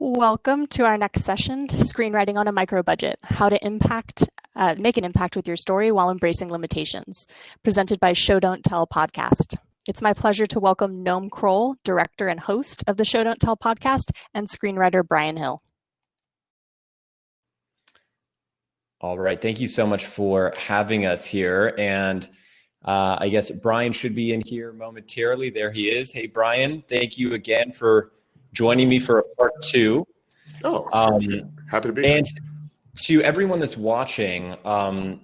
Welcome to our next session, Screenwriting on a Micro Budget, how to make an impact with your story while embracing limitations, presented by Show Don't Tell podcast. It's my pleasure to welcome Noam Kroll, director and host of the Show Don't Tell podcast, and screenwriter Bryan Hill. All right, thank you so much for having us here. And I guess Bryan should be in here momentarily. There he is. Hey, Bryan, thank you again for joining me for part two. Happy to be here. And to everyone that's watching,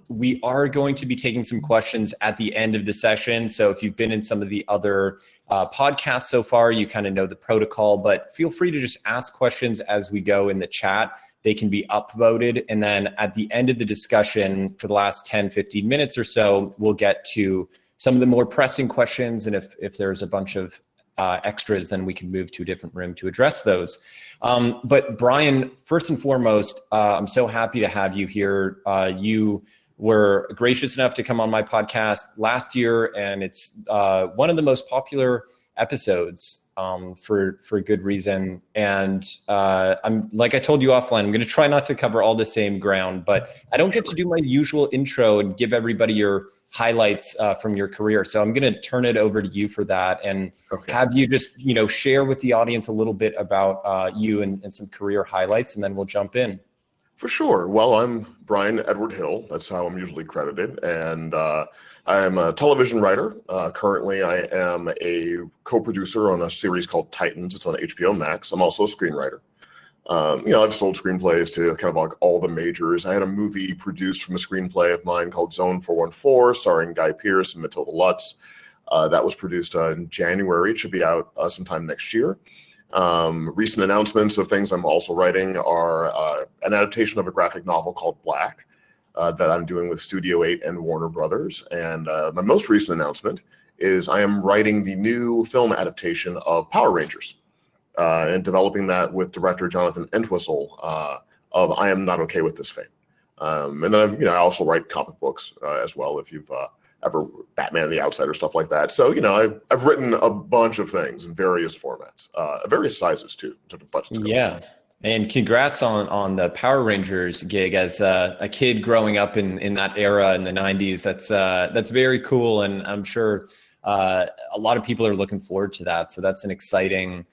we are going to be taking some questions at the end of the session. So if you've been in some of the other podcasts so far, you kind of know the protocol, but feel free to just ask questions as we go in the chat. They can be upvoted. And then at the end of the discussion for the last 10, 15 minutes or so, we'll get to some of the more pressing questions. And if there's a bunch of extras, then we can move to a different room to address those. But Bryan, first and foremost, I'm so happy to have you here. You were gracious enough to come on my podcast last year, and it's one of the most popular episodes for good reason. And I'm like I told you offline, I'm going to try not to cover all the same ground, but I don't get to do my usual intro and give everybody your highlights from your career. So I'm going to turn it over to you for that and have you just, share with the audience a little bit about you and some career highlights, and then we'll jump in. For sure. Well, I'm Bryan Edward Hill. That's how I'm usually credited. And I am a television writer. Currently, I am a co-producer on a series called Titans. It's on HBO Max. I'm also a screenwriter. I've sold screenplays to kind of like all the majors. I had a movie produced from a screenplay of mine called Zone 414, starring Guy Pearce and Matilda Lutz. That was produced in January. It should be out sometime next year. Recent announcements of things I'm also writing are an adaptation of a graphic novel called Black that I'm doing with Studio 8 and Warner Brothers. And my most recent announcement is I am writing the new film adaptation of Power Rangers and developing that with director Jonathan Entwistle of I Am Not Okay With This Fame. And then I also write comic books as well, if you've ever Batman the Outsider, stuff like that. So, I've written a bunch of things in various formats, various sizes too, in terms of budgets. Yeah. And congrats on the Power Rangers gig. As a kid growing up in that era in the 90s, that's very cool. And I'm sure a lot of people are looking forward to that. So that's an exciting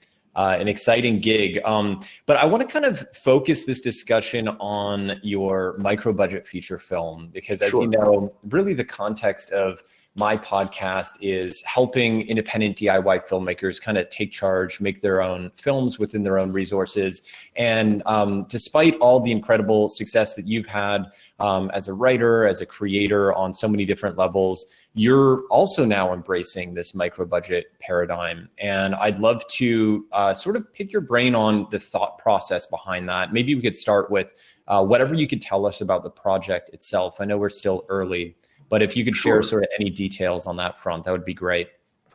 gig. But I want to kind of focus this discussion on your micro budget feature film, because as you know, really the context of my podcast is helping independent DIY filmmakers kind of take charge, make their own films within their own resources. And despite all the incredible success that you've had as a writer, as a creator on so many different levels, you're also now embracing this micro budget paradigm. And I'd love to sort of pick your brain on the thought process behind that. Maybe we could start with whatever you could tell us about the project itself. I know we're still early, but if you could share sort of any details on that front, that would be great.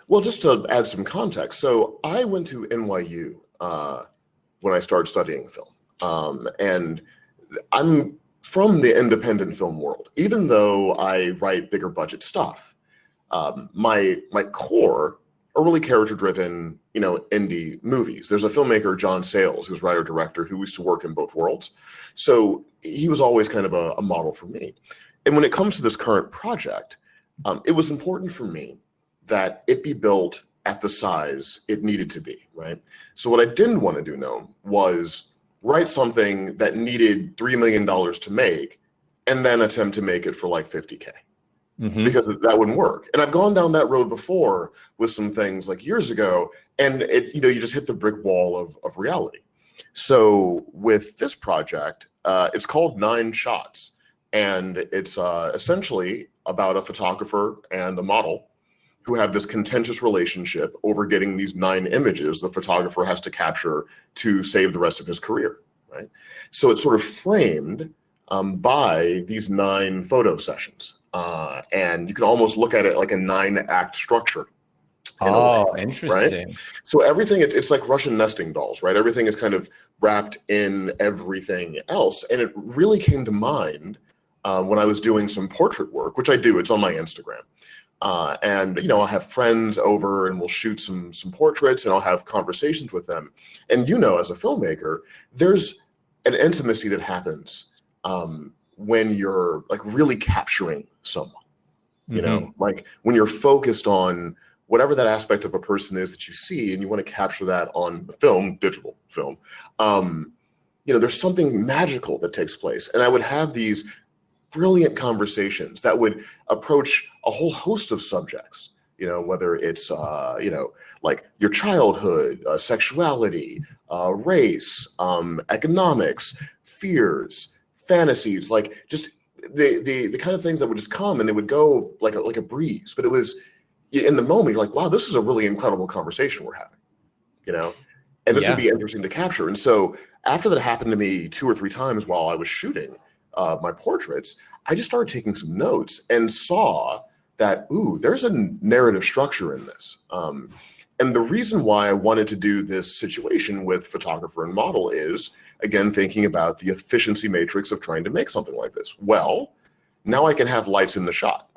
Well, just to add some context. So I went to NYU when I started studying film. And I'm from the independent film world. Even though I write bigger budget stuff, my core are really character-driven, indie movies. There's a filmmaker, John Sayles, who's writer-director, who used to work in both worlds. So he was always kind of a model for me. And when it comes to this current project, it was important for me that it be built at the size it needed to be, right? So what I didn't want to do, was write something that needed $3 million to make and then attempt to make it for like 50K. Because that wouldn't work. And I've gone down that road before with some things like years ago, and you just hit the brick wall of reality. So with this project, it's called 9 Shots. And it's essentially about a photographer and a model who have this contentious relationship over getting these 9 images the photographer has to capture to save the rest of his career, right? So it's sort of framed by these 9 photo sessions. And you can almost look at it like a 9-act structure. Oh, interesting. Right? So everything, it's like Russian nesting dolls, right? Everything is kind of wrapped in everything else. And it really came to mind when I was doing some portrait work, which I do, it's on my Instagram. And I'll have friends over and we'll shoot some portraits and I'll have conversations with them. And as a filmmaker, there's an intimacy that happens when you're like really capturing someone. Like when you're focused on whatever that aspect of a person is that you see and you want to capture that on the film, digital film, there's something magical that takes place. And I would have these brilliant conversations that would approach a whole host of subjects, whether it's, like your childhood, sexuality, race, economics, fears, fantasies, like just the kind of things that would just come and they would go like a breeze. But it was in the moment, you're like, wow, this is a really incredible conversation we're having, and this would be interesting to capture. And so after that happened to me 2 or 3 times while I was shooting my portraits, I just started taking some notes and saw that, there's a narrative structure in this. And the reason why I wanted to do this situation with photographer and model is, again, thinking about the efficiency matrix of trying to make something like this. Well, now I can have lights in the shot.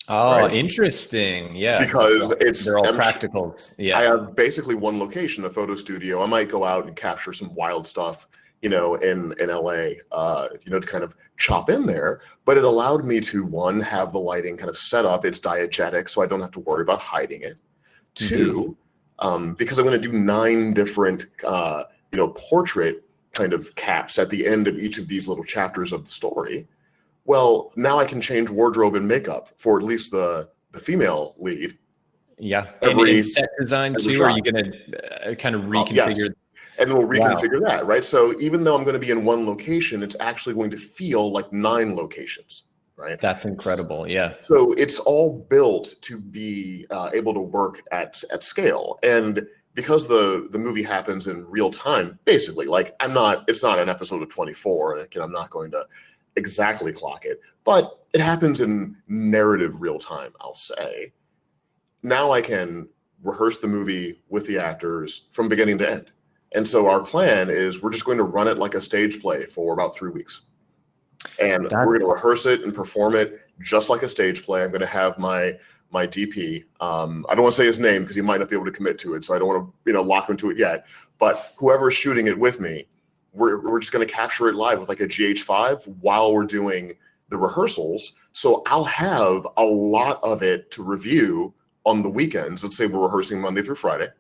Oh, right? Because they're all practicals. Yeah. I have basically one location, a photo studio. I might go out and capture some wild stuff, in LA, to kind of chop in there. But it allowed me to, one, have the lighting kind of set up. It's diegetic, so I don't have to worry about hiding it. 2, because I'm going to do 9 different, portrait kind of caps at the end of each of these little chapters of the story. Well, now I can change wardrobe and makeup for at least the female lead. Yeah. And set design too, or are you going to kind of reconfigure? Yes. And we'll reconfigure that, right? So even though I'm going to be in one location, it's actually going to feel like 9 locations, right? That's incredible. Yeah. So it's all built to be able to work at scale. And because the movie happens in real time, basically, like it's not an episode of 24, like, I'm not going to exactly clock it, but it happens in narrative real time, I'll say. Now I can rehearse the movie with the actors from beginning to end. And so our plan is we're just going to run it like a stage play for about 3 weeks. And we're going to rehearse it and perform it just like a stage play. I'm going to have my DP. I don't want to say his name because he might not be able to commit to it. So I don't want to, lock him to it yet. But whoever's shooting it with me, we're just going to capture it live with like a GH5 while we're doing the rehearsals. So I'll have a lot of it to review on the weekends. Let's say we're rehearsing Monday through Friday.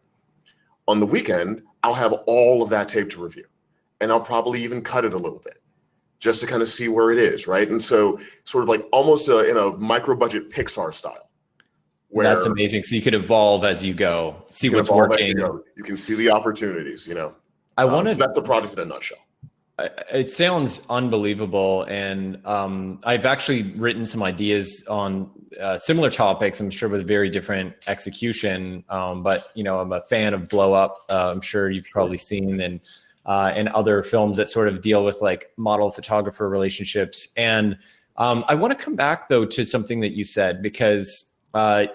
On the weekend, I'll have all of that tape to review. And I'll probably even cut it a little bit just to kind of see where it is, right? And so sort of like almost in a micro-budget Pixar style. That's amazing. So you could evolve as you go, see what's working. You can see the opportunities, I wanted. So that's the project in a nutshell. It sounds unbelievable, and I've actually written some ideas on similar topics. I'm sure with very different execution, but I'm a fan of Blow Up. I'm sure you've probably seen and other films that sort of deal with like model photographer relationships. And I want to come back though to something that you said, because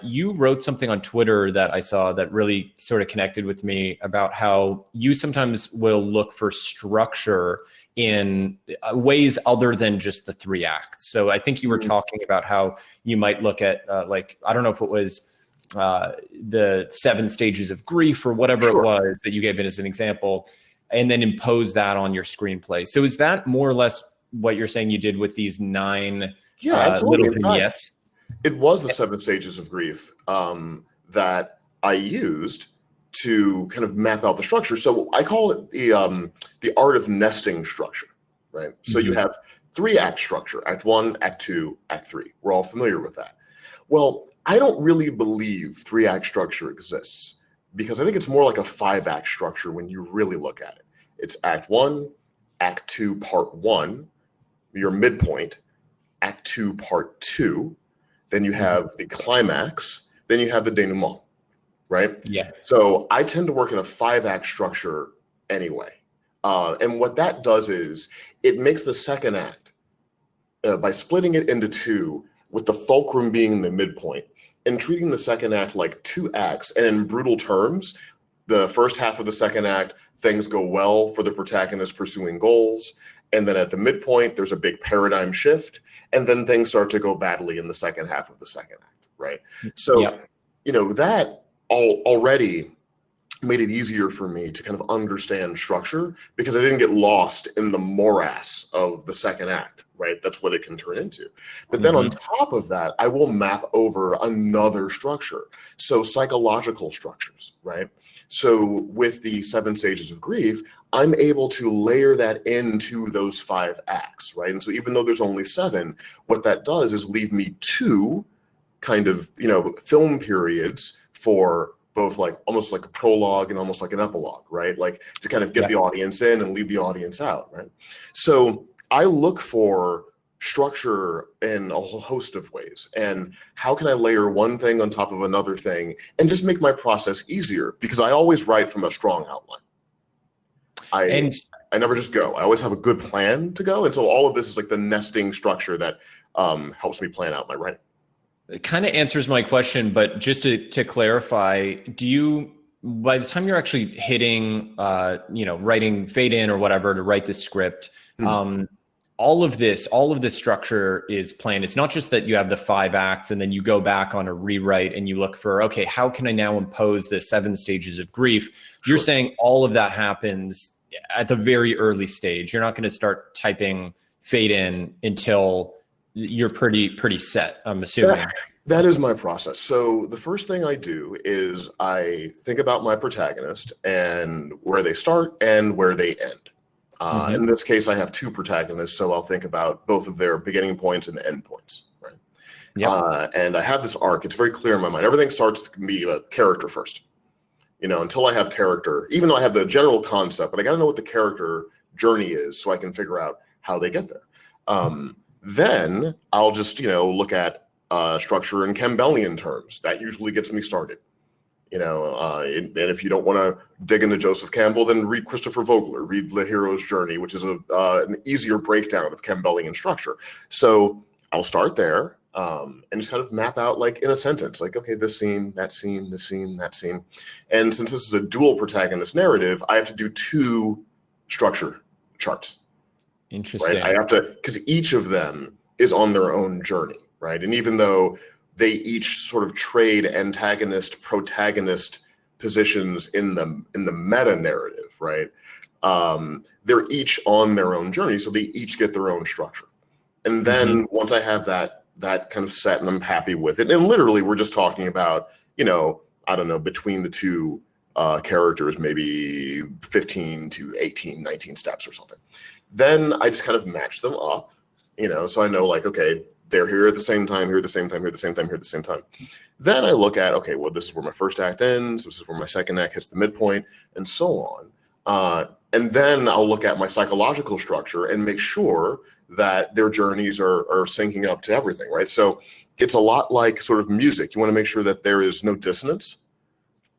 you wrote something on Twitter that I saw that really sort of connected with me about how you sometimes will look for structure in ways other than just the 3 acts. So I think you were talking about how you might look at I don't know if it was the 7 stages of grief or whatever it was that you gave it as an example, and then impose that on your screenplay. So is that more or less what you're saying you did with these 9 little vignettes? It was the 7 stages of grief that I used to kind of map out the structure. So I call it the art of nesting structure, right? So you have 3-act structure, Act 1, Act 2, Act 3. We're all familiar with that. Well, I don't really believe 3-act structure exists because I think it's more like a 5-act structure when you really look at it. It's Act 1, Act 2, Part 1, your midpoint, Act 2, Part 2, then you have the climax, then you have the denouement, right? Yeah. So I tend to work in a 5-act structure anyway. And what that does is it makes the second act, by splitting it into 2, with the fulcrum being in the midpoint, and treating the second act like 2 acts. And in brutal terms, the first half of the second act, things go well for the protagonist pursuing goals. And then at the midpoint, there's a big paradigm shift. And then things start to go badly in the second half of the second act, right? So, Yeah. That already made it easier for me to kind of understand structure because I didn't get lost in the morass of the second act, right? That's what it can turn into. But then on top of that, I will map over another structure. So psychological structures, right? So with the 7 stages of grief, I'm able to layer that into those 5 acts, right? And so even though there's only 7, what that does is leave me 2 kind of, film periods for both like almost like a prologue and almost like an epilogue, right? Like to kind of get the audience in and leave the audience out, right? So I look for structure in a whole host of ways. And how can I layer one thing on top of another thing and just make my process easier? Because I always write from a strong outline. I never just go. I always have a good plan to go. And so all of this is like the nesting structure that helps me plan out my writing. It kind of answers my question, but just to clarify, do you, by the time you're actually hitting, writing fade in or whatever to write the script, all of this structure is planned. It's not just that you have the 5 acts and then you go back on a rewrite and you look for, okay, how can I now impose the 7 stages of grief? You're saying all of that happens at the very early stage. You're not going to start typing fade in until you're pretty set, I'm assuming. That is my process. So the first thing I do is I think about my protagonist and where they start and where they end. In this case, I have 2 protagonists, so I'll think about both of their beginning points and end points, right? And I have this arc. It's very clear in my mind. Everything starts to be a character first. Until I have character, even though I have the general concept, but I got to know what the character journey is so I can figure out how they get there. Then I'll just, look at structure in Campbellian terms. That usually gets me started. And if you don't want to dig into Joseph Campbell, then read Christopher Vogler, read The Hero's Journey, which is an easier breakdown of Campbellian structure. So I'll start there and just kind of map out like in a sentence, like, okay, this scene, that scene, this scene, that scene. And since this is a dual protagonist narrative, I have to do 2 structure charts. Interesting. Right? I have to, because each of them is on their own journey, right? And even though they each sort of trade antagonist, protagonist positions in the meta narrative, right? They're each on their own journey, so they each get their own structure. And then once I have that kind of set and I'm happy with it, and literally we're just talking about, I don't know, between the 2 characters, maybe 15 to 18, 19 steps or something. Then I just kind of match them up, so I know like, okay, they're here at the same time, here at the same time, here at the same time, here at the same time. Then I look at, okay, well, this is where my first act ends. This is where my second act hits the midpoint, and so on. And then I'll look at my psychological structure and make sure that their journeys are syncing up to everything, right? So it's a lot like sort of music. You want to make sure that there is no dissonance,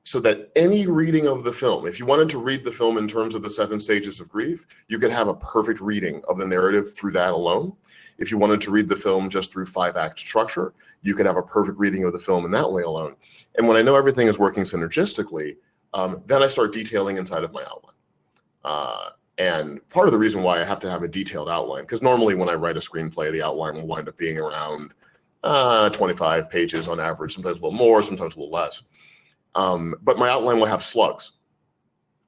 so that any reading of the film, if you wanted to read the film in terms of the 7 stages of grief, you could have a perfect reading of the narrative through that alone. If you wanted to read the film just through 5-act structure, you could have a perfect reading of the film in that way alone. And when I know everything is working synergistically, then I start detailing inside of my outline. And part of the reason why I have to have a detailed outline, because normally when I write a screenplay, the outline will wind up being around 25 pages on average, sometimes a little more, sometimes a little less. But my outline will have slugs,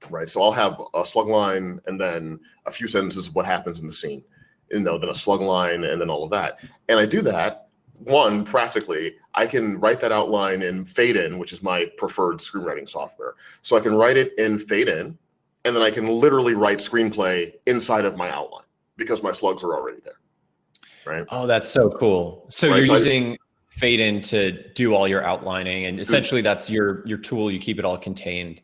right? So I'll have a slug line and then a few sentences of what happens in the scene, then a slug line and then all of that. And I do that, one, practically, I can write that outline in Fade In, which is my preferred screenwriting software. So I can write it in Fade In, and then I can literally write screenplay inside of my outline because my slugs are already there, right? Oh, that's so cool. So right, you're so using Fade In to do all your outlining, and essentially that's your tool. You keep it all contained.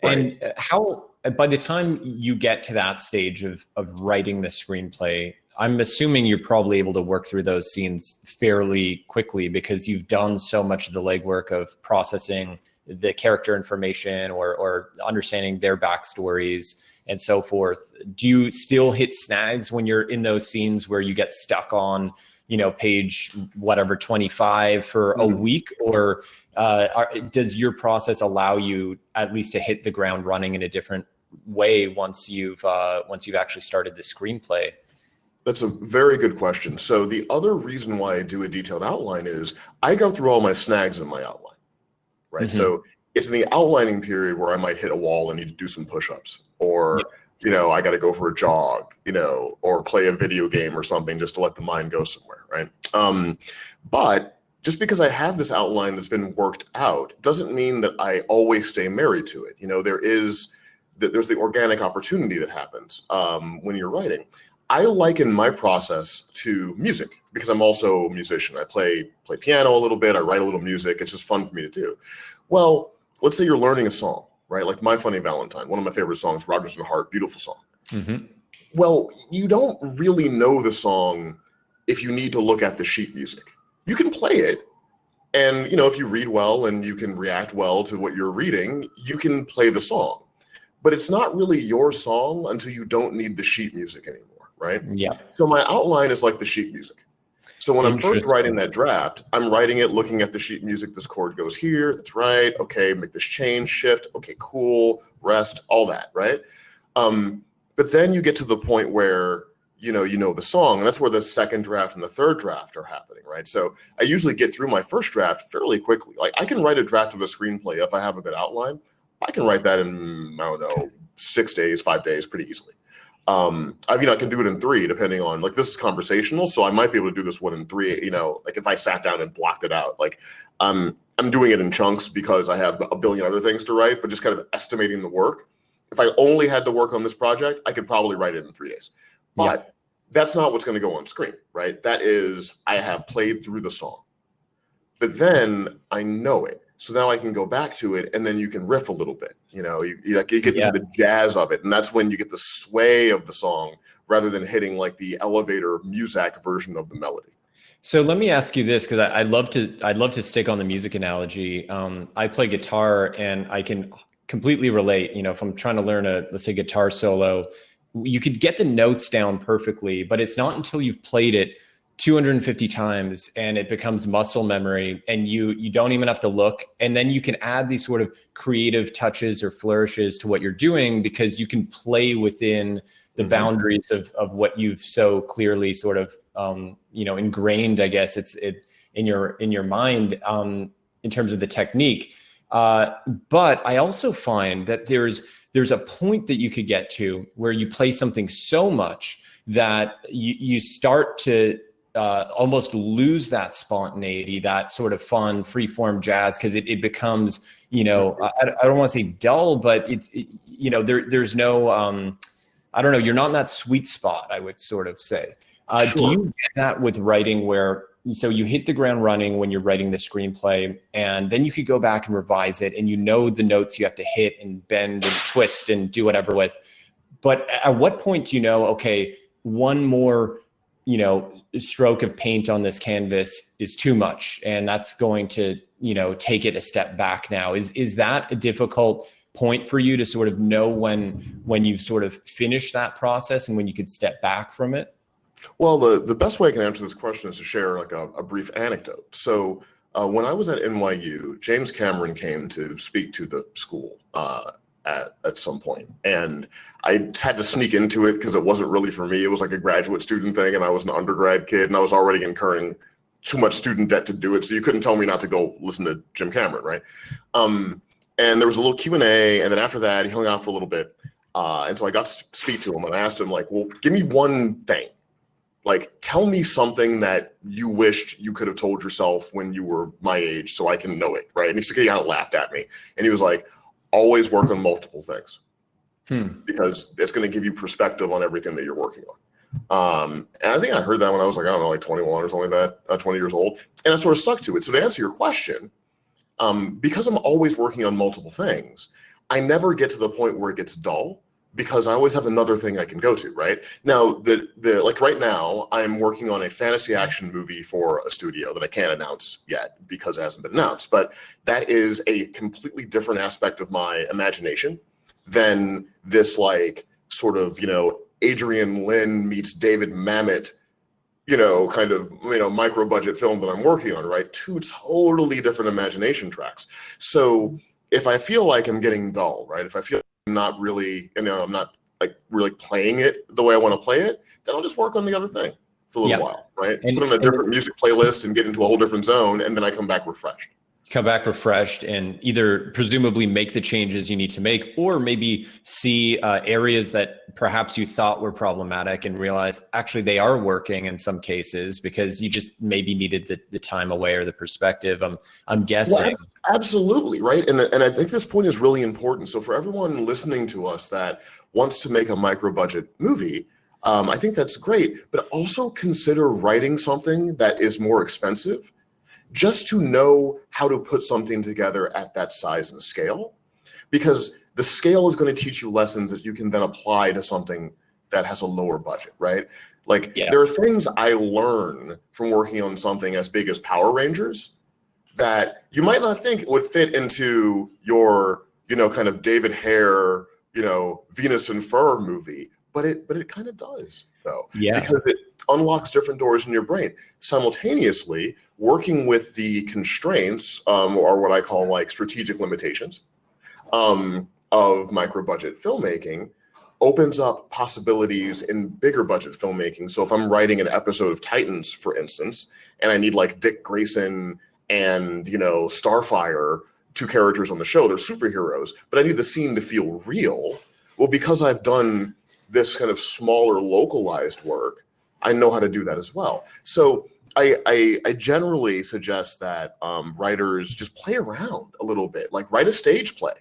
Right. And how, by the time you get to that stage of writing the screenplay, I'm assuming you're probably able to work through those scenes fairly quickly because you've done so much of the legwork of processing the character information or understanding their backstories and so forth. Do you still hit snags when you're in those scenes where you get stuck on, page whatever 25 for a week, or does your process allow you at least to hit the ground running in a different way once you've actually started the screenplay? That's a very good question. So the other reason why I do a detailed outline is I go through all my snags in my outline, right? So it's in the outlining period where I might hit a wall and need to do some push-ups, or I got to go for a jog, or play a video game or something just to let the mind go somewhere, right? But just because I have this outline that's been worked out doesn't mean that I always stay married to it. There's the organic opportunity that happens when you're writing. I liken my process to music because I'm also a musician. I play piano a little bit. I write a little music. It's just fun for me to do. Well, let's say you're learning a song, right? Like My Funny Valentine, one of my favorite songs, Rodgers and Hart, beautiful song. Well, you don't really know the song if you need to look at the sheet music. You can play it, and if you read well and you can react well to what you're reading, you can play the song. But it's not really your song until you don't need the sheet music anymore. Right? Yeah. So my outline is like the sheet music. So when I'm first writing that draft, I'm writing it looking at the sheet music. This chord goes here. That's right. Okay, make this change, shift. Okay, cool, rest, all that, right? But then you get to the point where you know the song, and that's where the second draft and the third draft are happening, right? So I usually get through my first draft fairly quickly. Like I can write a draft of a screenplay if I have a good outline. I can write that in 6 days, 5 days, pretty easily. I can do it in 3, depending on, like, this is conversational, so I might be able to do this one in 3, like if I sat down and blocked it out. Like, I'm doing it in chunks because I have a billion other things to write, but just kind of estimating the work. If I only had to work on this project, I could probably write it in 3 days. But that's not what's going to go on screen, right? That is, I have played through the song, but then I know it. So now I can go back to it, and then you can riff a little bit. You get into the jazz of it, and that's when you get the sway of the song rather than hitting like the elevator Muzak version of the melody. So let me ask you this, because I'd love to stick on the music analogy. I play guitar, and I can completely relate. If I'm trying to learn let's say, guitar solo, you could get the notes down perfectly, but it's not until you've played it 250 times and it becomes muscle memory, and you don't even have to look. And then you can add these sort of creative touches or flourishes to what you're doing, because you can play within the boundaries of what you've so clearly sort of, ingrained, I guess in your mind, in terms of the technique. But I also find that there's a point that you could get to where you play something so much that you start to almost lose that spontaneity, that sort of fun, free-form jazz, because it becomes, I don't want to say dull, but there's no, I don't know, you're not in that sweet spot, I would sort of say. Sure. Do you get that with writing where, so you hit the ground running when you're writing the screenplay, and then you could go back and revise it, and the notes you have to hit and bend and twist and do whatever with. But at what point do you know, okay, one more stroke of paint on this canvas is too much, and that's going to, take it a step back now? Is that a difficult point for you to sort of know when you've sort of finished that process and when you could step back from it? Well, the best way I can answer this question is to share like a brief anecdote. So when I was at NYU, James Cameron came to speak to the school at some point, and I had to sneak into it because it wasn't really for me. It was like a graduate student thing, and I was an undergrad kid, and I was already incurring too much student debt to do it, so you couldn't tell me not to go listen to Jim Cameron, right? And there was a little Q&A, and then after that, he hung out for a little bit, and so I got to speak to him, and I asked him, like, well, give me one thing. Like, tell me something that you wished you could have told yourself when you were my age so I can know it, right? And he kind of laughed at me, and he was like, always work on multiple things, because it's going to give you perspective on everything that you're working on. And I think I heard that when I was like, I don't know, like 21 or something like that, 20 years old. And I sort of stuck to it. So to answer your question, because I'm always working on multiple things, I never get to the point where it gets dull, because I always have another thing I can go to, right? Now, like right now, I'm working on a fantasy action movie for a studio that I can't announce yet because it hasn't been announced, but that is a completely different aspect of my imagination than this like sort of, Adrian Lynn meets David Mamet, kind of, micro budget film that I'm working on, right? 2 totally different imagination tracks. So if I feel like I'm getting dull, right? If I feel I'm not really, I'm not like really playing it the way I want to play it, then I'll just work on the other thing for a little while, right? And, put on a different music playlist and get into a whole different zone, and then I come back refreshed. Come back refreshed and either presumably make the changes you need to make, or maybe see areas that perhaps you thought were problematic and realize actually they are working in some cases because you just maybe needed the time away or the perspective. I'm guessing. Well, absolutely, right? And I think this point is really important. So for everyone listening to us that wants to make a micro budget movie, I think that's great, but also consider writing something that is more expensive, just to know how to put something together at that size and scale, because the scale is going to teach you lessons that you can then apply to something that has a lower budget, right? Like there are things I learn from working on something as big as Power Rangers that you might not think would fit into your, kind of David Hare, Venus and Fur movie, but it kind of does though, because it unlocks different doors in your brain. Simultaneously, working with the constraints, or what I call like strategic limitations of micro budget filmmaking, opens up possibilities in bigger budget filmmaking. So if I'm writing an episode of Titans, for instance, and I need like Dick Grayson and Starfire, two characters on the show, they're superheroes, but I need the scene to feel real. Well, because I've done this kind of smaller localized work, I know how to do that as well. So I generally suggest that writers just play around a little bit, like write a stage play,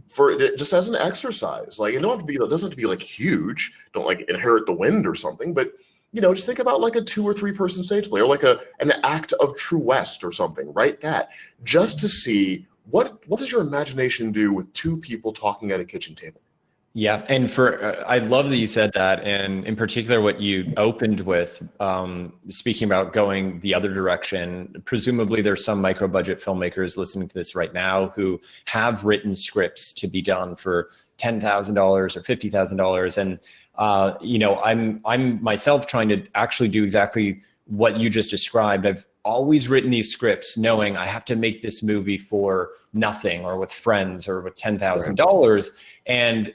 for just as an exercise. Like it doesn't have to be like huge. Don't like Inherit the Wind or something, but just think about like a 2 or 3 person stage play, or like an act of True West or something. Write that just to see what does your imagination do with 2 people talking at a kitchen table. Yeah, and I love that you said that, and in particular what you opened with, speaking about going the other direction. Presumably there's some micro budget filmmakers listening to this right now who have written scripts to be done for $10,000 or $50,000, and I'm myself trying to actually do exactly what you just described. I've always written these scripts knowing I have to make this movie for nothing or with friends or with $10,000. And,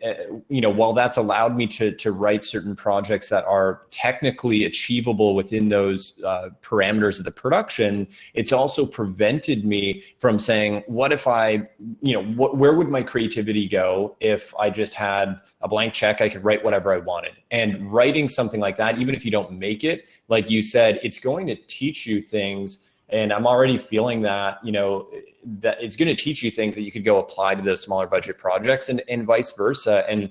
while that's allowed me to write certain projects that are technically achievable within those parameters of the production, it's also prevented me from saying, what if where would my creativity go if I just had a blank check, I could write whatever I wanted. And writing something like that, even if you don't make it, like you said, it's going to teach you things. And I'm already feeling that, that it's going to teach you things that you could go apply to those smaller budget projects and vice versa. And,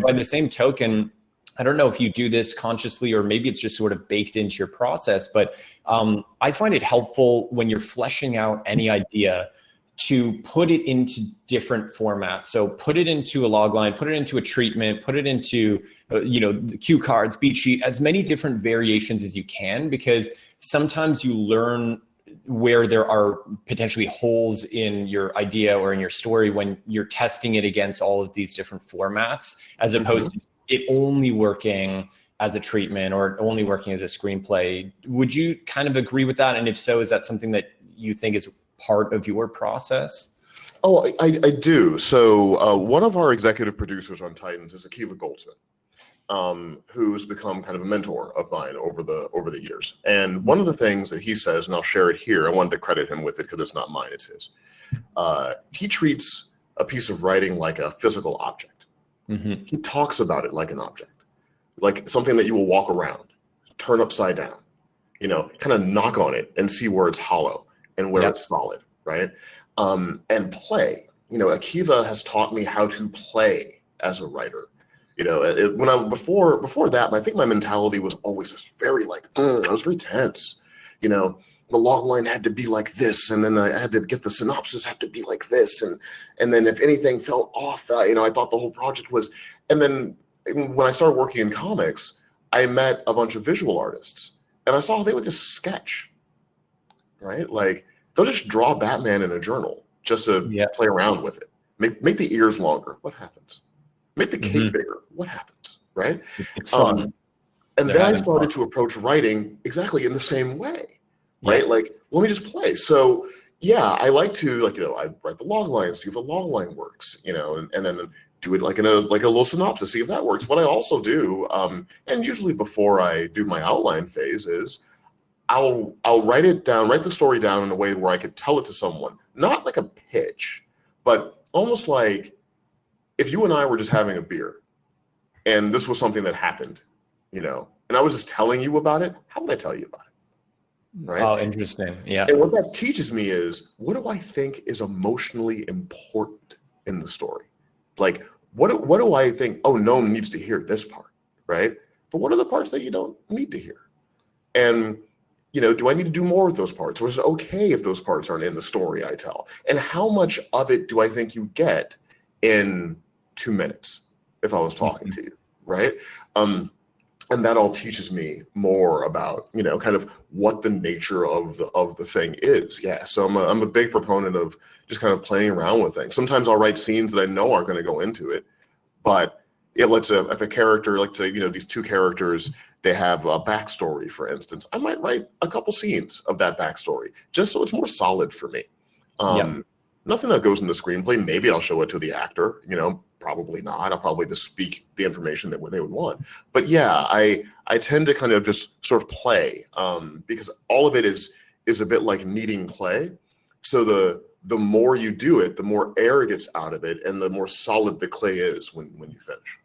by the same token, I don't know if you do this consciously or maybe it's just sort of baked into your process, but I find it helpful when you're fleshing out any idea to put it into different formats. So put it into a log line, put it into a treatment, put it into, the cue cards, beat sheet, as many different variations as you can, because sometimes you learn where there are potentially holes in your idea or in your story when you're testing it against all of these different formats, as opposed to it only working as a treatment or only working as a screenplay. Would you kind of agree with that? And if so, is that something that you think is part of your process? Oh, I do. So one of our executive producers on Titans is Akiva Goldsman, who's become kind of a mentor of mine over the years. And one of the things that he says, and I'll share it here, I wanted to credit him with it because it's not mine, it's his. He treats a piece of writing like a physical object. He talks about it like an object, like something that you will walk around, turn upside down, kind of knock on it and see where it's hollow and where it's solid, right? And play. Akiva has taught me how to play as a writer. Before that, I think my mentality was always just very I was very tense. The log line had to be like this, and then I had to get the synopsis had to be like this, and then if anything felt off, I thought the whole project was. And then when I started working in comics, I met a bunch of visual artists, and I saw how they would just sketch, right? Like they'll just draw Batman in a journal just to play around with it. Make the ears longer. What happens? Make the cape bigger. What happens? Right? It's fun. And then I started to approach writing exactly in the same way, right? Like, let me just play. So, yeah, I like to, like, I write the log line, see if the log line works, and then do it like in a little synopsis, see if that works. What I also do, and usually before I do my outline phase, is I'll write it down, write the story down in a way where I could tell it to someone, not like a pitch, but almost like if you and I were just having a beer and this was something that happened, and I was just telling you about it, how would I tell you about it? Right? Oh, interesting. Yeah. And what that teaches me is, what do I think is emotionally important in the story? Like, what do I think, oh, no one needs to hear this part, right? But what are the parts that you don't need to hear? And, do I need to do more with those parts? Or is it okay if those parts aren't in the story I tell? And how much of it do I think you get in 2 minutes if I was talking to you, right? And that all teaches me more about, kind of what the nature of the thing is. Yeah. So I'm a big proponent of just kind of playing around with things. Sometimes I'll write scenes that I know aren't going to go into it, but if a character, like say, these two characters, they have a backstory, for instance, I might write a couple scenes of that backstory just so it's more solid for me. Nothing that goes in the screenplay. Maybe I'll show it to the actor, probably not. I'll probably just speak the information that they would want. But yeah, I tend to kind of just sort of play, because all of it is a bit like kneading clay. So the more you do it, the more air gets out of it, and the more solid the clay is when you finish.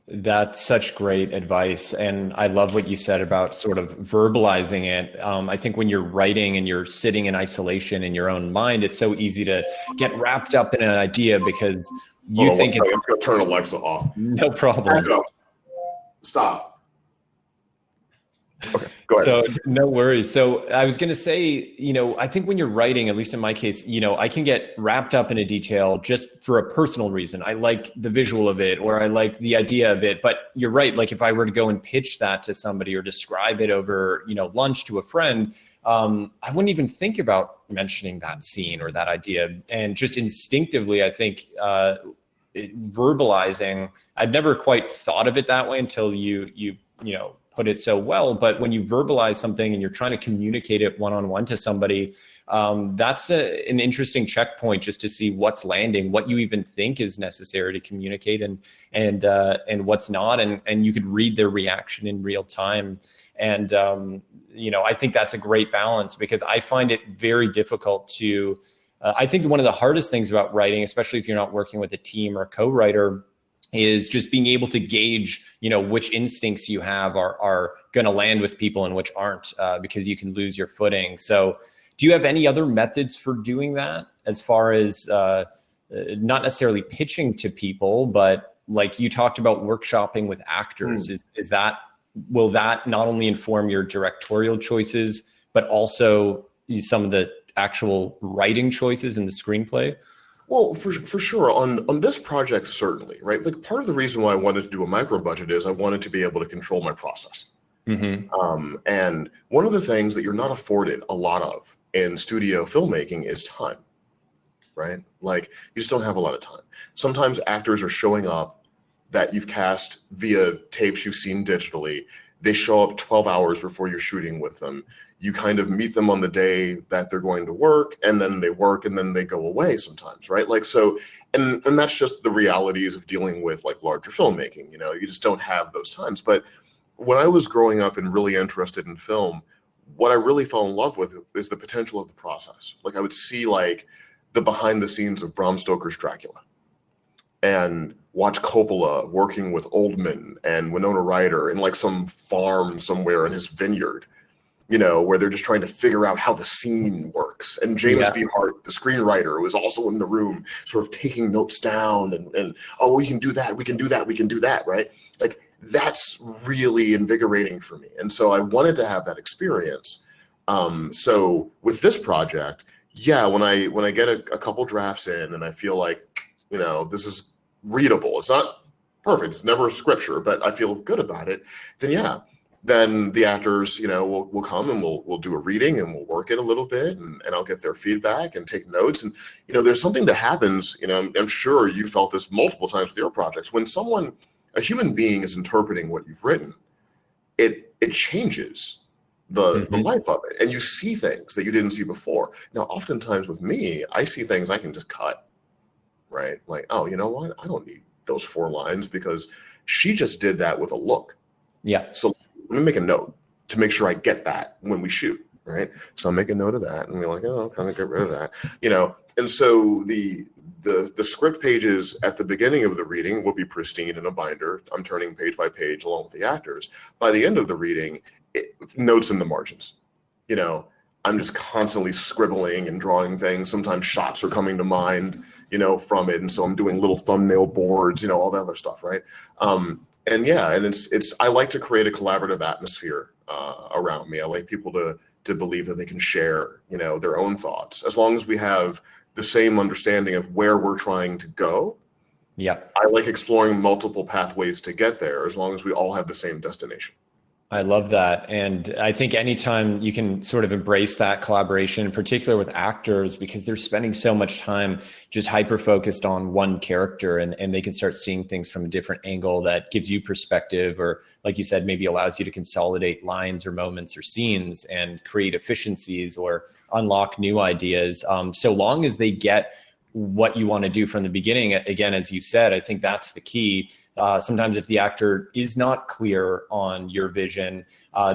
That's such great advice. And I love what you said about sort of verbalizing it. I think when you're writing and you're sitting in isolation in your own mind, it's so easy to get wrapped up in an idea because you think it's... Let's go turn Alexa off. No problem. Stop. Okay, go ahead. So no worries. So I was going to say, I think when you're writing, at least in my case, I can get wrapped up in a detail just for a personal reason. I like the visual of it, or I like the idea of it. But you're right. Like if I were to go and pitch that to somebody or describe it over, lunch to a friend, I wouldn't even think about mentioning that scene or that idea. And just instinctively, I think verbalizing, I'd never quite thought of it that way until you put it so well. But when you verbalize something and you're trying to communicate it one-on-one to somebody, that's an interesting checkpoint just to see what's landing, what you even think is necessary to communicate, and what's not, and you could read their reaction in real time. And I think that's a great balance, because I find it very difficult to. I think one of the hardest things about writing, especially if you're not working with a team or a co-writer, is just being able to gauge, which instincts you have are going to land with people and which aren't, because you can lose your footing. So do you have any other methods for doing that, as far as not necessarily pitching to people, but like you talked about workshopping with actors? Will that not only inform your directorial choices, but also some of the actual writing choices in the screenplay? Well, for sure. On this project, certainly, right? Like part of the reason why I wanted to do a micro budget is I wanted to be able to control my process. Mm-hmm. And one of the things that you're not afforded a lot of in studio filmmaking is time, right? Like you just don't have a lot of time. Sometimes actors are showing up that you've cast via tapes you've seen digitally. They show up 12 hours before you're shooting with them. You kind of meet them on the day that they're going to work, and then they work, and then they go away sometimes, right? Like, so, and that's just the realities of dealing with like larger filmmaking, you just don't have those times. But when I was growing up and really interested in film, what I really fell in love with is the potential of the process. Like I would see like the behind the scenes of Bram Stoker's Dracula, and watch Coppola working with Oldman and Winona Ryder in like some farm somewhere in his vineyard, where they're just trying to figure out how the scene works. And James V. Hart, the screenwriter, was also in the room sort of taking notes down and oh, we can do that, we can do that, we can do that, right? Like that's really invigorating for me. And so I wanted to have that experience. So with this project, when I get a couple drafts in and I feel like, this is readable, it's not perfect, it's never scripture, but I feel good about it, then the actors, will come and we'll do a reading and we'll work it a little bit, and I'll get their feedback and take notes. And, there's something that happens, I'm sure you felt this multiple times with your projects. When a human being is interpreting what you've written, it changes the life of it, and you see things that you didn't see before. Now, oftentimes with me, I see things I can just cut, right? Like, oh, you know what? I don't need those 4 lines because she just did that with a look. Yeah. So let me make a note to make sure I get that when we shoot, right? So I'll make a note of that, and we're like, oh, kind of get rid of that, you know. And so the script pages at the beginning of the reading will be pristine in a binder. I'm turning page by page along with the actors. By the end of the reading, notes in the margins. You know, I'm just constantly scribbling and drawing things. Sometimes shots are coming to mind, you know, from it, and so I'm doing little thumbnail boards, you know, all that other stuff, right? And yeah, and it's I like to create a collaborative atmosphere around me. I like people to believe that they can share, you know, their own thoughts, as long as we have the same understanding of where we're trying to go. Yeah. I like exploring multiple pathways to get there, as long as we all have the same destination. I love that. And I think anytime you can sort of embrace that collaboration, in particular with actors, because they're spending so much time just hyper focused on one character, and they can start seeing things from a different angle that gives you perspective, or like you said, maybe allows you to consolidate lines or moments or scenes and create efficiencies or unlock new ideas. So long as they get what you want to do from the beginning, again, as you said, I think that's the key. Sometimes if the actor is not clear on your vision,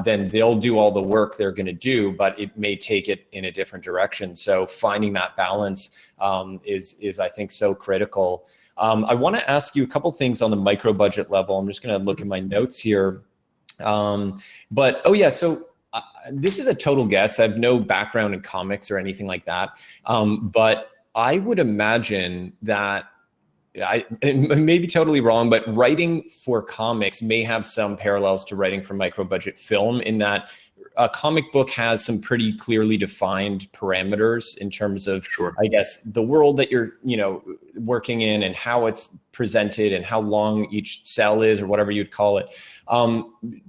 then they'll do all the work they're going to do, but it may take it in a different direction. So finding that balance is I think, so critical. I want to ask you a couple things on the micro budget level. I'm just going to look at my notes here. But, oh yeah, so this is a total guess. I have no background in comics or anything like that. But I would imagine that, I may be totally wrong, but writing for comics may have some parallels to writing for micro budget film, in that a comic book has some pretty clearly defined parameters in terms of, Sure. I guess, the world that you're, you know, working in, and how it's presented and how long each cell is, or whatever you'd call it.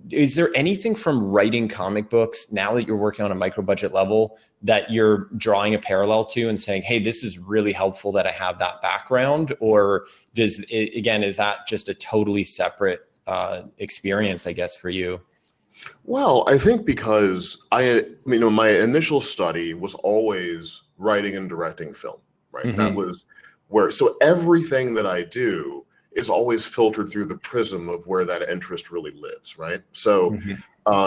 Is there anything from writing comic books, now that you're working on a micro budget level, that you're drawing a parallel to and saying, hey, this is really helpful that I have that background? Or does it, again, is that just a totally separate experience, I guess, for you? Well, I think because my initial study was always writing and directing film, right? Mm-hmm. That was where, so everything that I do is always filtered through the prism of where that interest really lives, right? So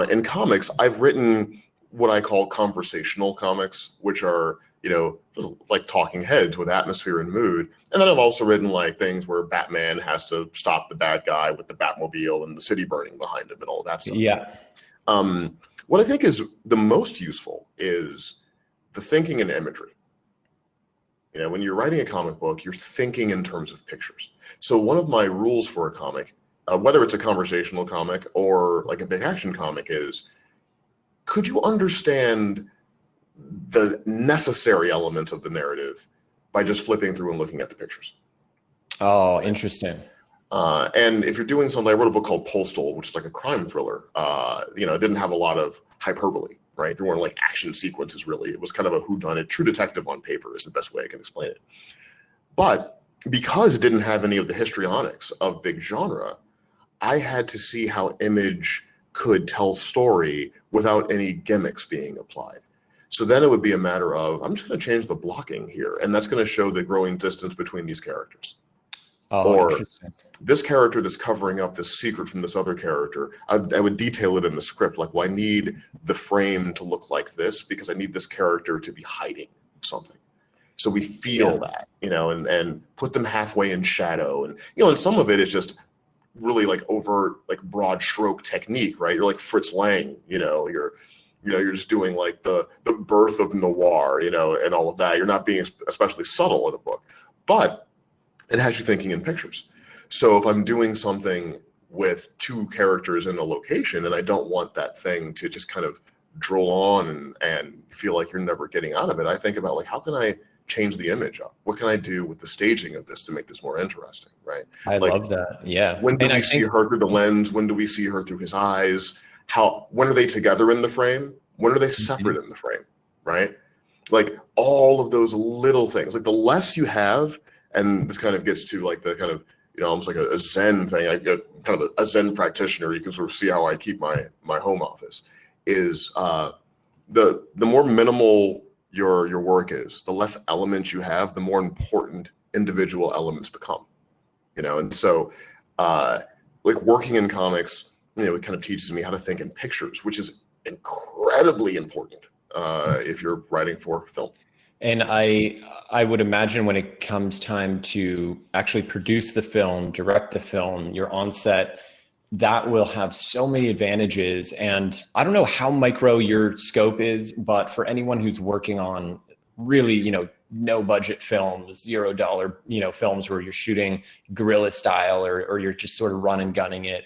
in comics, I've written what I call conversational comics, which are, you know, just like talking heads with atmosphere and mood. And then I've also written like things where Batman has to stop the bad guy with the Batmobile and the city burning behind him and all that stuff. Yeah. What I think is the most useful is the thinking in imagery. You know, when you're writing a comic book, you're thinking in terms of pictures. So one of my rules for a comic, whether it's a conversational comic or like a big action comic, is, could you understand the necessary elements of the narrative by just flipping through and looking at the pictures? Oh, interesting. And if you're doing something, I wrote a book called Postal, which is like a crime thriller. You know, it didn't have a lot of hyperbole, right? There weren't like action sequences, really. It was kind of a whodunit. True Detective on paper is the best way I can explain it. But because it didn't have any of the histrionics of big genre, I had to see how image could tell story without any gimmicks being applied. So then it would be a matter of, I'm just going to change the blocking here, and that's going to show the growing distance between these characters. Oh, interesting. This character that's covering up this secret from this other character, I would detail it in the script, like, well, I need the frame to look like this because I need this character to be hiding something. So we feel that, you know, and put them halfway in shadow. And, you know, and some of it is just really like overt, like broad stroke technique, right? You're like Fritz Lang, you're just doing like the birth of noir, and all of that. You're not being especially subtle in a book, but it has you thinking in pictures. So if I'm doing something with two characters in a location and I don't want that thing to just kind of droll on and feel like you're never getting out of it, I think about like, how can I change the image up? What can I do with the staging of this to make this more interesting, right? I love that. Yeah. When do we see her through the lens? When do we see her through his eyes? When are they together in the frame? When are they separate in the frame, right? Like all of those little things, like the less you have, and this kind of gets to like the kind of, almost like a Zen thing. I get kind of a Zen practitioner. You can sort of see how I keep my home office is the more minimal your work is, the less elements you have, the more important individual elements become. And so like working in comics, it kind of teaches me how to think in pictures, which is incredibly important if you're writing for film. And I would imagine when it comes time to actually produce the film, direct the film, you're on set, that will have so many advantages. And I don't know how micro your scope is, but for anyone who's working on really, no budget films, $0, films where you're shooting guerrilla style or you're just sort of run and gunning it.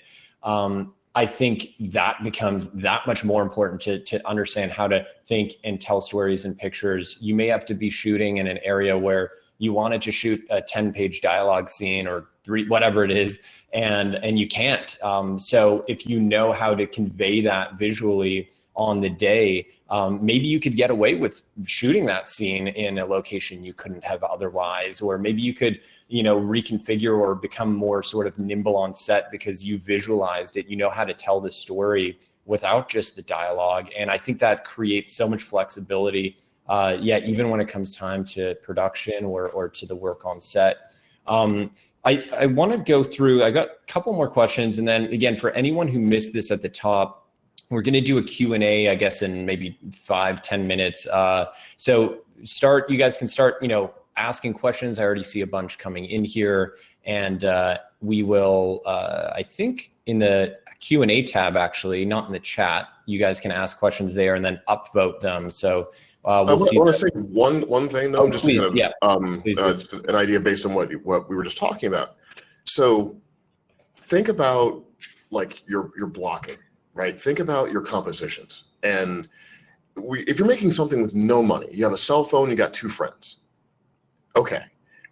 I think that becomes that much more important to understand how to think and tell stories in pictures. You may have to be shooting in an area where you wanted to shoot a 10-page dialogue scene or 3, whatever it is, and you can't. So if you know how to convey that visually on the day, maybe you could get away with shooting that scene in a location you couldn't have otherwise, or maybe you could, reconfigure or become more sort of nimble on set because you visualized it, how to tell the story without just the dialogue. And I think that creates so much flexibility, even when it comes time to production or to the work on set. I want to go through, I got a couple more questions. And then again, for anyone who missed this at the top, we're going to do a Q&A, I guess, in maybe 5-10 minutes. So you guys can start, asking questions. I already see a bunch coming in here, and we will, I think in the Q&A tab, actually, not in the chat, you guys can ask questions there and then upvote them. So we'll see. I want to say one thing, though, just please, kind of, just an idea based on what we were just talking about. So think about like your blocking, right? Think about your compositions. And if you're making something with no money, you have a cell phone, you got 2 friends. Okay,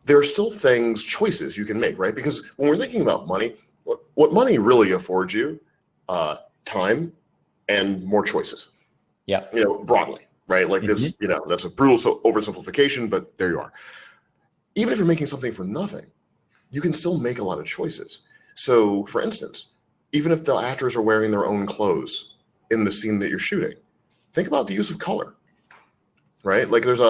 there are still choices you can make, right? Because when we're thinking about money, what money really affords you, time and more choices. Yeah. Broadly, right? Like this, that's a brutal oversimplification, but there you are. Even if you're making something for nothing, you can still make a lot of choices. So for instance, even if the actors are wearing their own clothes in the scene that you're shooting, think about the use of color, right? Like there's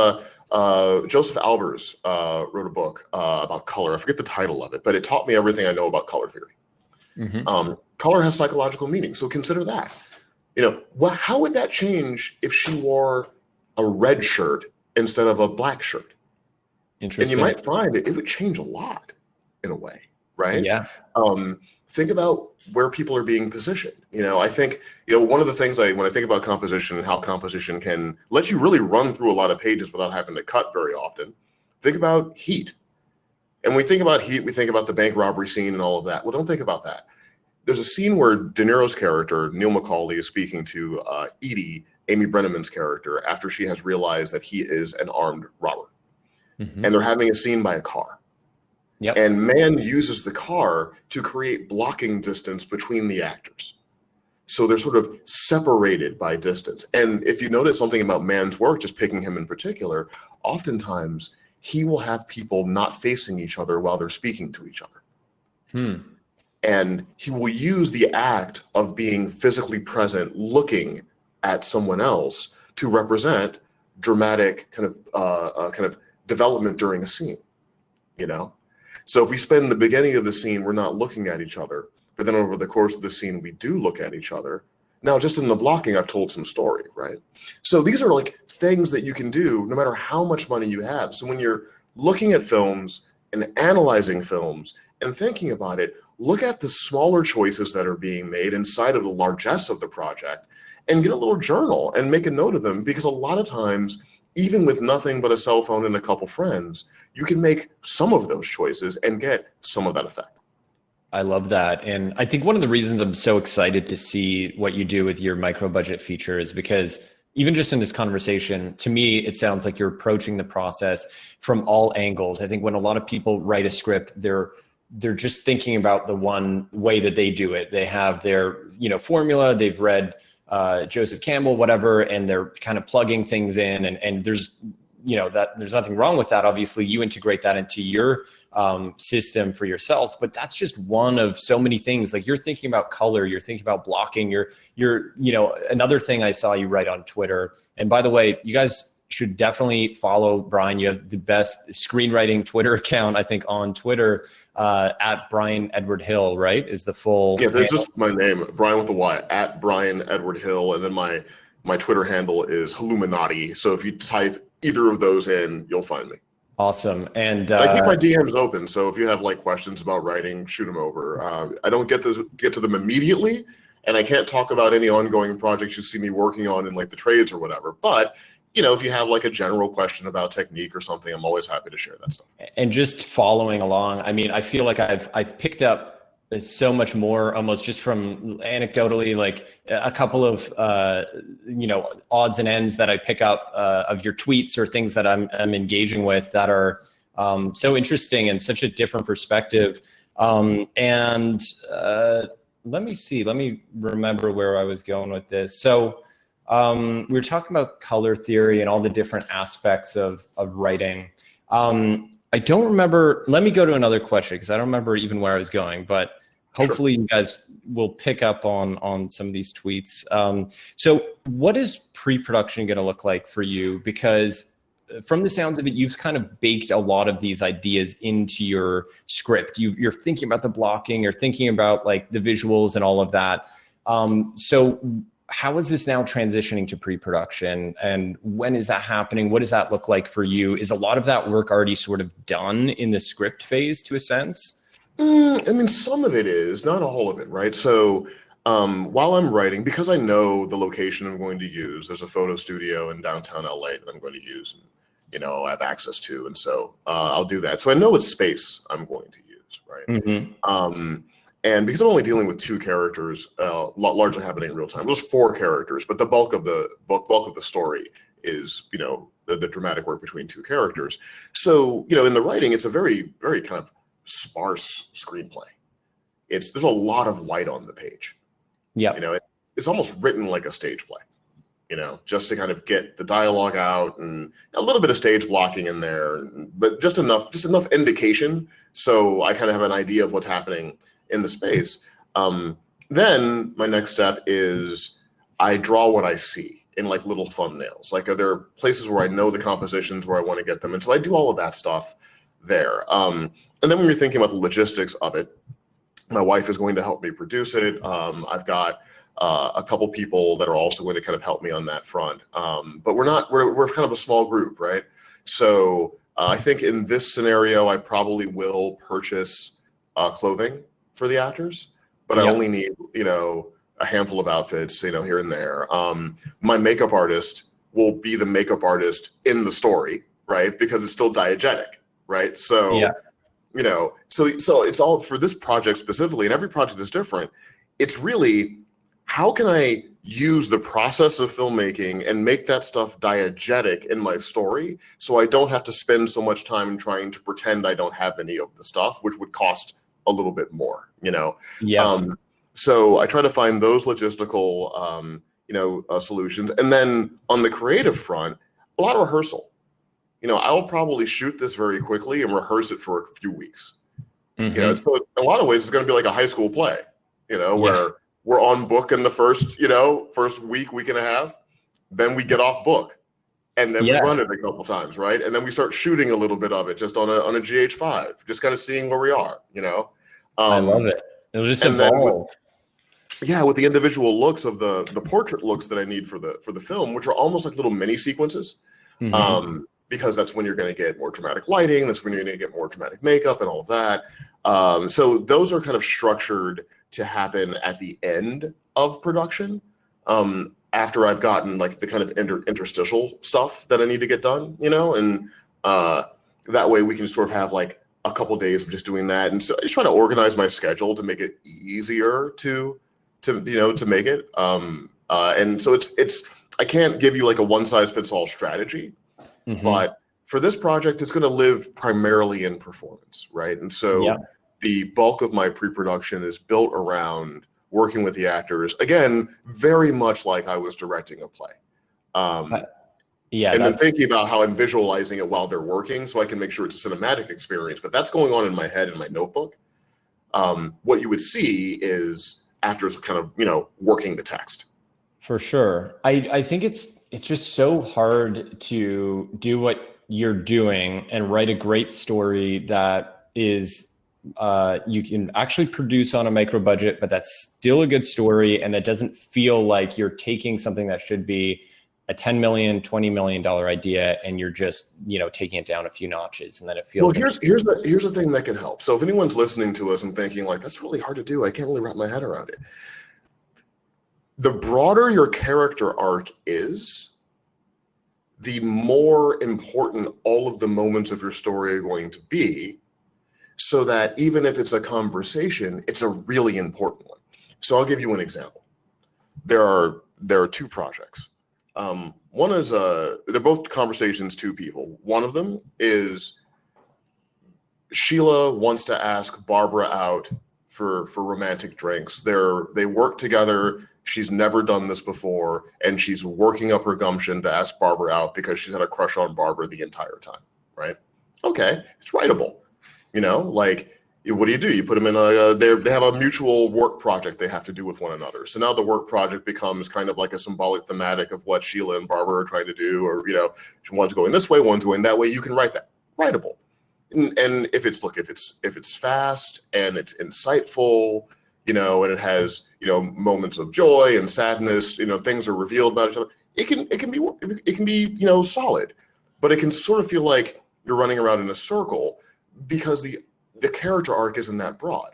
Joseph Albers wrote a book about color. I forget the title of it, but it taught me everything I know about color theory. Color has psychological meaning. So consider that. How would that change if she wore a red shirt instead of a black shirt? Interesting. And you might find that it would change a lot in a way, right? Yeah. Think about where people are being positioned. I think, one of the things when I think about composition and how composition can let you really run through a lot of pages without having to cut very often, think about heat. And when we think about heat, we think about the bank robbery scene and all of that. Well, don't think about that. There's a scene where De Niro's character, Neil McCauley, is speaking to Edie, Amy Brenneman's character, after she has realized that he is an armed robber. And they're having a scene by a car. Yep. And Mann uses the car to create blocking distance between the actors. So they're sort of separated by distance. And if you notice something about Mann's work, just picking him in particular, oftentimes he will have people not facing each other while they're speaking to each other. And he will use the act of being physically present, looking at someone else, to represent dramatic kind of development during a scene, So if we spend the beginning of the scene, we're not looking at each other, but then over the course of the scene, we do look at each other. Now, just in the blocking, I've told some story, right? So these are like things that you can do no matter how much money you have. So when you're looking at films and analyzing films and thinking about it, look at the smaller choices that are being made inside of the largesse of the project and get a little journal and make a note of them, because a lot of times, even with nothing but a cell phone and a couple friends, you can make some of those choices and get some of that effect. I love that. And I think one of the reasons I'm so excited to see what you do with your micro budget feature is because even just in this conversation, to me, it sounds like you're approaching the process from all angles. I think when a lot of people write a script, they're just thinking about the one way that they do it. They have their, formula, they've read Joseph Campbell, whatever, and they're kind of plugging things in, and there's, there's nothing wrong with that. Obviously, you integrate that into your system for yourself, but that's just one of so many things. Like you're thinking about color, you're thinking about blocking, another thing I saw you write on Twitter. And by the way, you guys should definitely follow Bryan. You have the best screenwriting Twitter account, I think, on Twitter, at Bryan Edward Hill, right? Is the full Yeah, that's just my name, Bryan with a Y, at Bryan Edward Hill. And then my Twitter handle is Illuminati. So if you type either of those in, you'll find me. Awesome. And I keep my DMs open. So if you have like questions about writing, shoot them over. I don't get to them immediately, and I can't talk about any ongoing projects you see me working on in like the trades or whatever. But if you have like a general question about technique or something, I'm always happy to share that stuff. And just following along, I mean, I feel like I've picked up so much more almost just from anecdotally, like a couple of, odds and ends that I pick up of your tweets or things that I'm engaging with that are so interesting and such a different perspective. Let me remember where I was going with this. So we were talking about color theory and all the different aspects of writing. I don't remember. Let me go to another question because I don't remember even where I was going, but hopefully you guys will pick up on some of these tweets. So what is pre-production going to look like for you? Because from the sounds of it, you've kind of baked a lot of these ideas into your script. You're thinking about the blocking, you're thinking about like the visuals and all of that. So how is this now transitioning to pre-production, and when is that happening? What does that look like for you? Is a lot of that work already sort of done in the script phase to a sense? I mean, some of it is, not all of it, right? So while I'm writing, because I know the location I'm going to use, there's a photo studio in downtown LA that I'm going to use, and I have access to, and so I'll do that. So I know what space I'm going to use, right? Mm-hmm. And because I'm only dealing with 2 characters, largely happening in real time. There's 4 characters, but the bulk of the story is, the dramatic work between 2 characters. So, in the writing, it's a very, very kind of sparse screenplay. There's a lot of white on the page. Yeah. It's almost written like a stage play, just to kind of get the dialogue out and a little bit of stage blocking in there, but just enough indication. So I kind of have an idea of what's happening in the space. Then my next step is I draw what I see in like little thumbnails. Like, are there places where I know the compositions where I want to get them? And so I do all of that stuff there. And then when you're thinking about the logistics of it, my wife is going to help me produce it. I've got a couple people that are also going to kind of help me on that front. But we're kind of a small group, right? So I think in this scenario, I probably will purchase clothing for the actors, but I only need, a handful of outfits, here and there. My makeup artist will be the makeup artist in the story, right? Because it's still diegetic, right? So, so it's all for this project specifically, and every project is different. It's really, how can I use the process of filmmaking and make that stuff diegetic in my story so I don't have to spend so much time trying to pretend I don't have any of the stuff, which would cost a little bit more, So I try to find those logistical, solutions. And then on the creative front, a lot of rehearsal. I'll probably shoot this very quickly and rehearse it for a few weeks. Mm-hmm. So in a lot of ways, it's going to be like a high school play, where we're on book in the first week and a half. Then we get off book, and then we run it a couple times, right? And then we start shooting a little bit of it just on a GH5, just kind of seeing where we are, I love it. It'll just evolve. With the individual looks of the portrait looks that I need for the film, which are almost like little mini sequences. Mm-hmm. Because that's when you're going to get more dramatic lighting. That's when you're going to get more dramatic makeup and all of that. So those are kind of structured to happen at the end of production, after I've gotten like the kind of interstitial stuff that I need to get done, and that way we can sort of have like a couple days of just doing that. And so I just try to organize my schedule to make it easier to make it. And so it's I can't give you like a one size fits all strategy. Mm-hmm. But for this project, it's going to live primarily in performance, right? And so the bulk of my pre-production is built around working with the actors. Again, very much like I was directing a play. Yeah, and then thinking about how I'm visualizing it while they're working so I can make sure it's a cinematic experience. But that's going on in my head in my notebook. What you would see is actors kind of, working the text. For sure. I think it's just so hard to do what you're doing and write a great story that is you can actually produce on a micro budget, but that's still a good story, and that doesn't feel like you're taking something that should be a $10 million, $20 million idea, and you're just, taking it down a few notches, and then it feels. Well, here's the thing that can help. So if anyone's listening to us and thinking like, that's really hard to do, I can't really wrap my head around it. The broader your character arc is, the more important all of the moments of your story are going to be, so that even if it's a conversation, it's a really important one. So I'll give you an example. There are two projects. One is they're both conversations, two people. One of them is Sheila wants to ask Barbara out for romantic drinks. They work together. She's never done this before, and she's working up her gumption to ask Barbara out because she's had a crush on Barbara the entire time, right? Okay, it's writable. Like, what do? You put them in they have a mutual work project they have to do with one another. So now the work project becomes kind of like a symbolic thematic of what Sheila and Barbara are trying to do, or, one's going this way, one's going that way. You can write that. Writable. And if it's fast and it's insightful, and it has, moments of joy and sadness, things are revealed about each other, it can be solid, but it can sort of feel like you're running around in a circle because the character arc isn't that broad,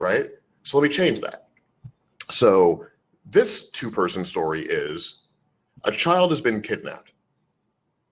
right? So let me change that. So this two-person story is a child has been kidnapped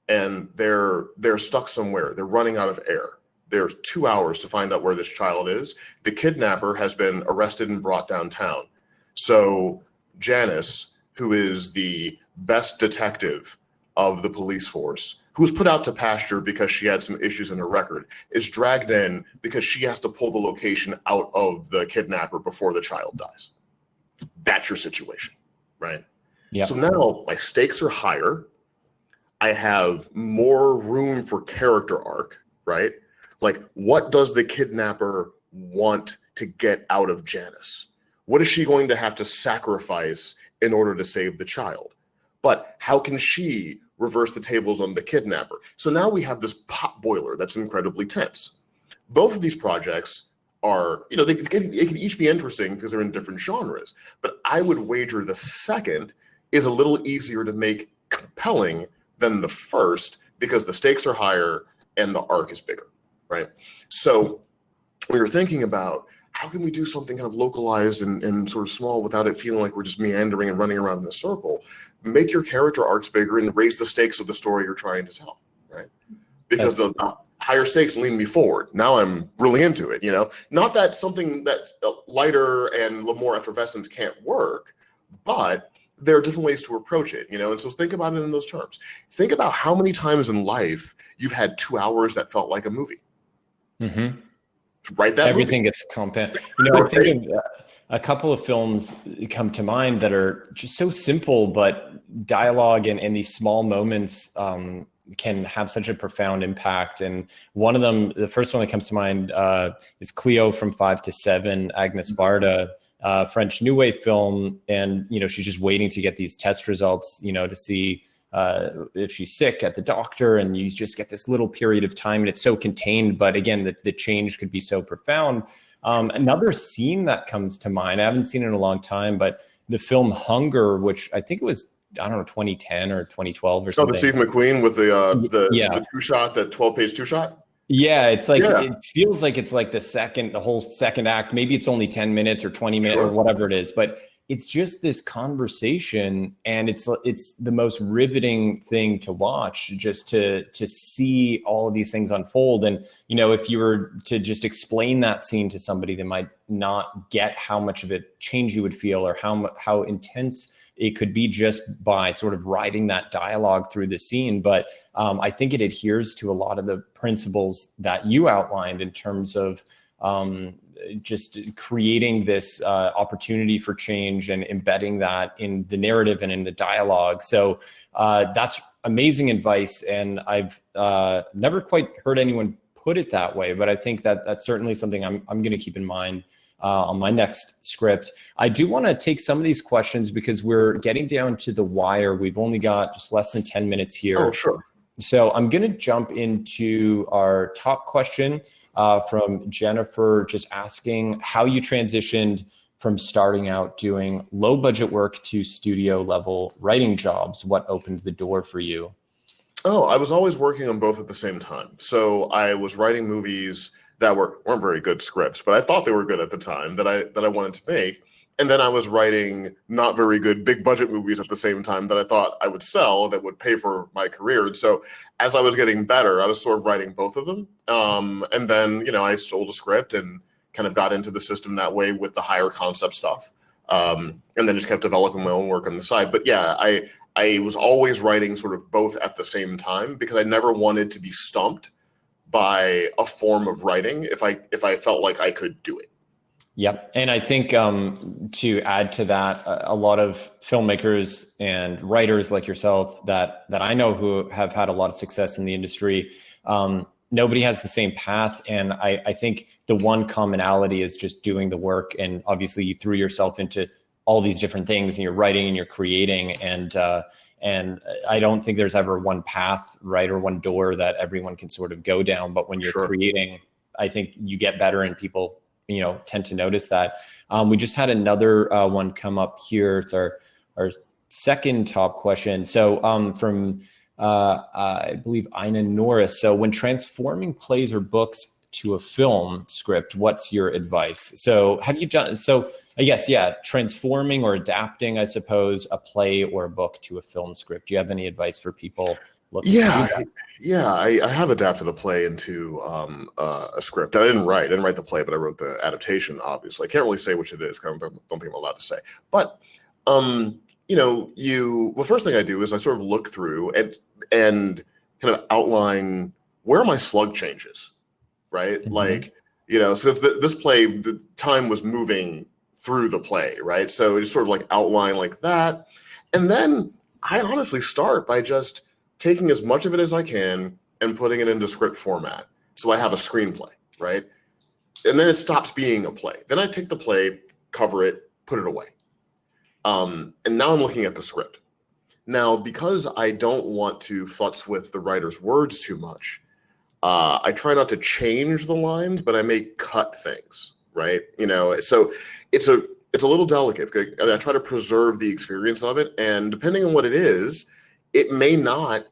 and they're stuck somewhere. They're running out of air. There's 2 hours to find out where this child is. The kidnapper has been arrested and brought downtown. So Janice, who is the best detective of the police force, who was put out to pasture because she had some issues in her record, is dragged in because she has to pull the location out of the kidnapper before the child dies. That's your situation, right? Yeah. So now my stakes are higher. I have more room for character arc, right? Like, what does the kidnapper want to get out of Janice? What is she going to have to sacrifice in order to save the child? But how can she reverse the tables on the kidnapper? So now we have this pot boiler that's incredibly tense. Both of these projects are, they can each be interesting because they're in different genres. But I would wager the second is a little easier to make compelling than the first because the stakes are higher and the arc is bigger, right? So we were thinking about how can we do something kind of localized and sort of small without it feeling like we're just meandering and running around in a circle. Make your character arcs bigger and raise the stakes of the story you're trying to tell, right? Because the higher stakes lean me forward. Now I'm really into it, Not that something that's lighter and a little more effervescent can't work, but there are different ways to approach it, And so think about it in those terms. Think about how many times in life you've had 2 hours that felt like a movie. Mm-hmm. Write that Everything movie. gets compact. I think of a couple of films come to mind that are just so simple, but dialogue and these small moments can have such a profound impact. And one of them, the first one that comes to mind is Cleo from 5 to 7, Agnes Varda, French New Wave film. And, she's just waiting to get these test results, to see if she's sick at the doctor, and you just get this little period of time and it's so contained. But again, the change could be so profound. Another scene that comes to mind, I haven't seen it in a long time, but the film Hunger, which I think it was, 2010 or 2012 or something. Oh, the Steve McQueen with the two-shot, the 12-page two-shot? Yeah, it's like, It feels like it's like the whole second act. Maybe it's only 10 minutes or 20 minutes or whatever it is, but it's just this conversation, and it's the most riveting thing to watch, just to see all of these things unfold. And, if you were to just explain that scene to somebody, they might not get how much of a change you would feel or how intense it could be just by sort of writing that dialogue through the scene. But I think it adheres to a lot of the principles that you outlined in terms of just creating this opportunity for change and embedding that in the narrative and in the dialogue. So that's amazing advice. And I've never quite heard anyone put it that way, but I think that that's certainly something I'm going to keep in mind on my next script. I do want to take some of these questions because we're getting down to the wire. We've only got just less than 10 minutes here. Oh, sure. So I'm going to jump into our top question from Jennifer, just asking how you transitioned from starting out doing low budget work to studio level writing jobs. What opened the door for you? Oh, I was always working on both at the same time. So I was writing movies that weren't very good scripts, but I thought they were good at the time that I wanted to make. And then I was writing not very good big budget movies at the same time that I thought I would sell that would pay for my career. And so as I was getting better, I was sort of writing both of them. And then, I sold a script and kind of got into the system that way with the higher concept stuff. And then just kept developing my own work on the side. But yeah, I was always writing sort of both at the same time because I never wanted to be stumped by a form of writing if I felt like I could do it. Yep. And I think to add to that, a lot of filmmakers and writers like yourself that I know who have had a lot of success in the industry, nobody has the same path. And I think the one commonality is just doing the work. And obviously you threw yourself into all these different things and you're writing and you're creating. And I don't think there's ever one path, right, or one door that everyone can sort of go down. But when you're creating, I think you get better and people tend to notice that. We just had another one come up here. It's our second top question. So from, I believe, Ina Norris. So when transforming plays or books to a film script, what's your advice? So have you done, so I guess, yeah, transforming or adapting, I suppose, a play or a book to a film script. Do you have any advice for people? I have adapted a play into a script that I didn't write. I didn't write the play, but I wrote the adaptation, obviously. I can't really say which it is because I don't think I'm allowed to say. But, the first thing I do is I sort of look through and kind of outline where are my slug changes, right? Mm-hmm. Like, since this play, the time was moving through the play, right? So just sort of like outline like that. And then I honestly start by just taking as much of it as I can and putting it into script format. So I have a screenplay, right? And then it stops being a play. Then I take the play, cover it, put it away. And now I'm looking at the script. Now, because I don't want to futz with the writer's words too much, I try not to change the lines, but I may cut things, right? So it's a little delicate. I try to preserve the experience of it. And depending on what it is, it may not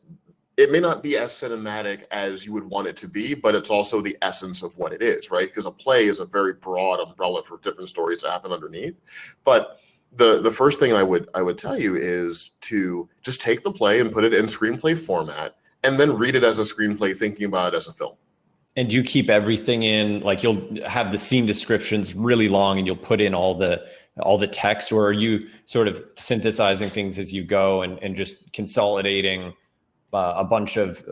be as cinematic as you would want it to be, but it's also the essence of what it is, right? Because a play is a very broad umbrella for different stories that happen underneath. But the first thing I would tell you is to just take the play and put it in screenplay format and then read it as a screenplay, thinking about it as a film. And do you keep everything in, like you'll have the scene descriptions really long and you'll put in all the text, or are you sort of synthesizing things as you go and just consolidating a bunch of,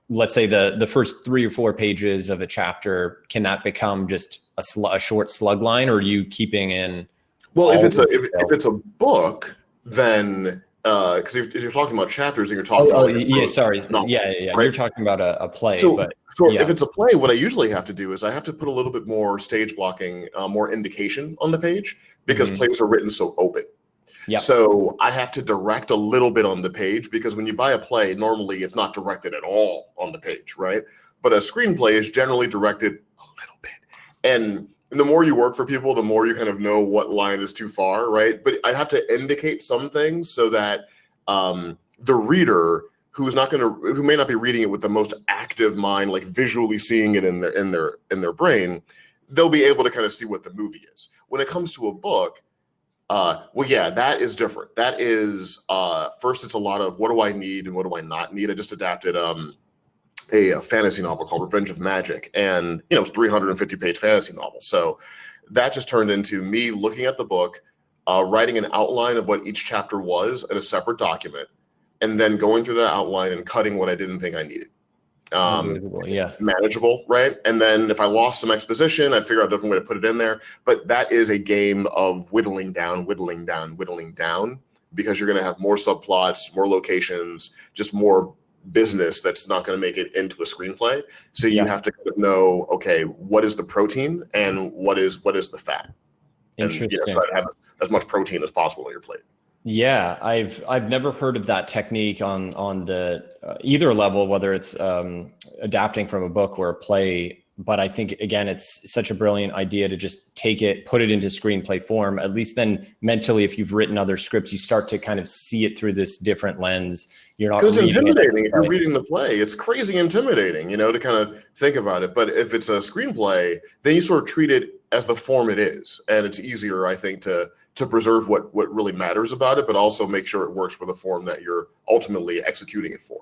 let's say the first 3 or 4 pages of a chapter, can that become just a short slug line, or are you keeping in? Well, if it's a book, then because if you're talking about chapters and you're talking about novel, right? You're talking about a play. So if it's a play, what I usually have to do is I have to put a little bit more stage blocking, more indication on the page, because plays are written so open. Yeah. So I have to direct a little bit on the page, because when you buy a play, normally it's not directed at all on the page, right? But a screenplay is generally directed a little bit. And the more you work for people, the more you kind of know what line is too far, right? But I have to indicate some things so that the reader who may not be reading it with the most active mind, like visually seeing it in their brain, they'll be able to kind of see what the movie is. When it comes to a book, that is different. That is first, it's a lot of what do I need and what do I not need. I just adapted a fantasy novel called Revenge of Magic, and it's a 350-page fantasy novel. So that just turned into me looking at the book, writing an outline of what each chapter was in a separate document, and then going through that outline and cutting what I didn't think I needed. Unbelievable, yeah. Manageable, right? And then if I lost some exposition, I'd figure out a different way to put it in there. But that is a game of whittling down, because you're going to have more subplots, more locations, just more business that's not going to make it into a screenplay. So you have to kind of know, okay, what is the protein and what is the fat? Interesting. And try to have as much protein as possible on your plate. Yeah, I've never heard of that technique on the either level, whether it's adapting from a book or a play. But I think, again, it's such a brilliant idea to just take it, put it into screenplay form. At least then mentally, if you've written other scripts, you start to kind of see it through this different lens. You're not because it's intimidating if you're reading the play. It's crazy intimidating, to kind of think about it. But if it's a screenplay, then you sort of treat it as the form it is. And it's easier, I think, to preserve what really matters about it, but also make sure it works for the form that you're ultimately executing it for.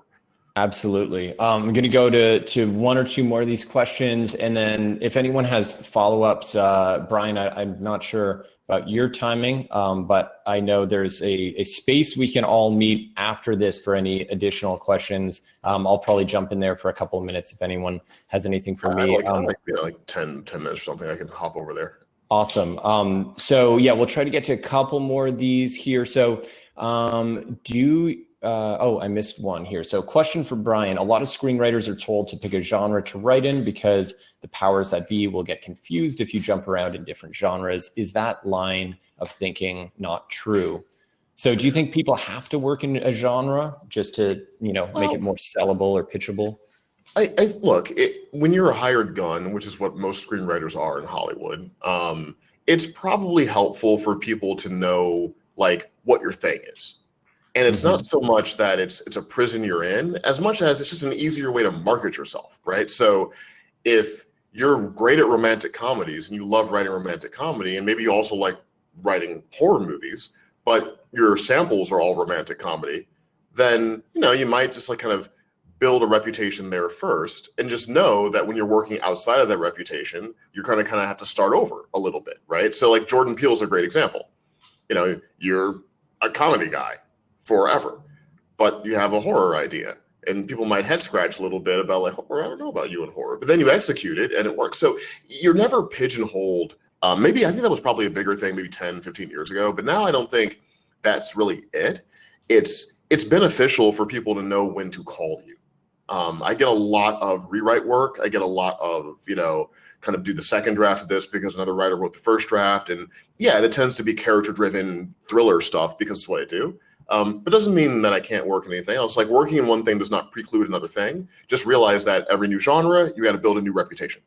Absolutely. I'm going to go to one or two more of these questions. And then if anyone has follow-ups, Bryan, I'm not sure about your timing, but I know there's a space we can all meet after this for any additional questions. I'll probably jump in there for a couple of minutes if anyone has anything for me. Like 10 minutes or something, I can hop over there. Awesome. So yeah, we'll try to get to a couple more of these here. So I missed one here. So question for Bryan. A lot of screenwriters are told to pick a genre to write in because the powers that be will get confused if you jump around in different genres. Is that line of thinking not true? So do you think people have to work in a genre just to, make it more sellable or pitchable? Look, when you're a hired gun, which is what most screenwriters are in Hollywood, it's probably helpful for people to know like what your thing is. And it's not so much that it's a prison you're in, as much as it's just an easier way to market yourself, right? So if you're great at romantic comedies and you love writing romantic comedy, and maybe you also like writing horror movies, but your samples are all romantic comedy, then you might just like kind of build a reputation there first, and just know that when you're working outside of that reputation, you're kind of have to start over a little bit, right? So like Jordan Peele's a great example. You're a comedy guy forever, but you have a horror idea, and people might head scratch a little bit about like, horror, I don't know about you in horror, but then you execute it and it works. So you're never pigeonholed. Maybe I think that was probably a bigger thing maybe 10, 15 years ago, but now I don't think that's really it. It's beneficial for people to know when to call you. I get a lot of rewrite work. I get a lot of, kind of do the second draft of this because another writer wrote the first draft. And yeah, it tends to be character-driven thriller stuff because it's what I do. But it doesn't mean that I can't work in anything else. Like working in one thing does not preclude another thing. Just realize that every new genre, you got to build a new reputation.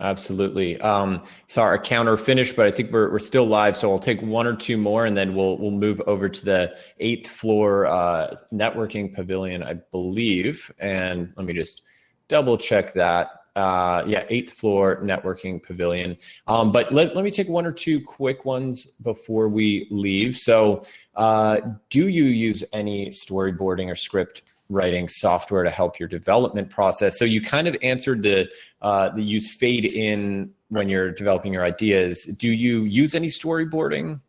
Absolutely. So our counter finished, but I think we're still live. So I'll take one or two more, and then we'll move over to the 8th floor networking pavilion, I believe. And let me just double check that. 8th floor networking pavilion. But let me take one or two quick ones before we leave. So do you use any storyboarding or script writing software to help your development process? So you kind of answered the use fade in when you're developing your ideas. Do you use any storyboarding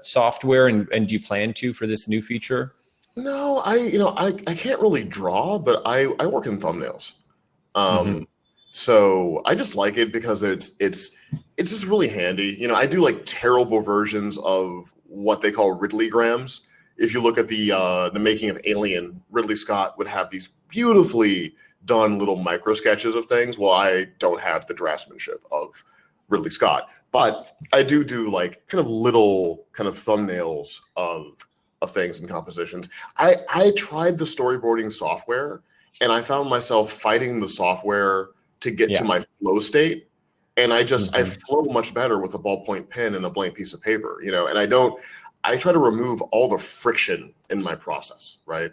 software, and do you plan to for this new feature? No, I can't really draw, but I work in thumbnails. So I just like it because it's just really handy. I do like terrible versions of what they call Ridley-grams. If you look at the making of Alien, Ridley Scott would have these beautifully done little micro sketches of things. Well, I don't have the draftsmanship of Ridley Scott, but I do like kind of little kind of thumbnails of things and compositions. I tried the storyboarding software, and I found myself fighting the software to get to my flow state. And I flow much better with a ballpoint pen and a blank piece of paper, and I try to remove all the friction in my process, right?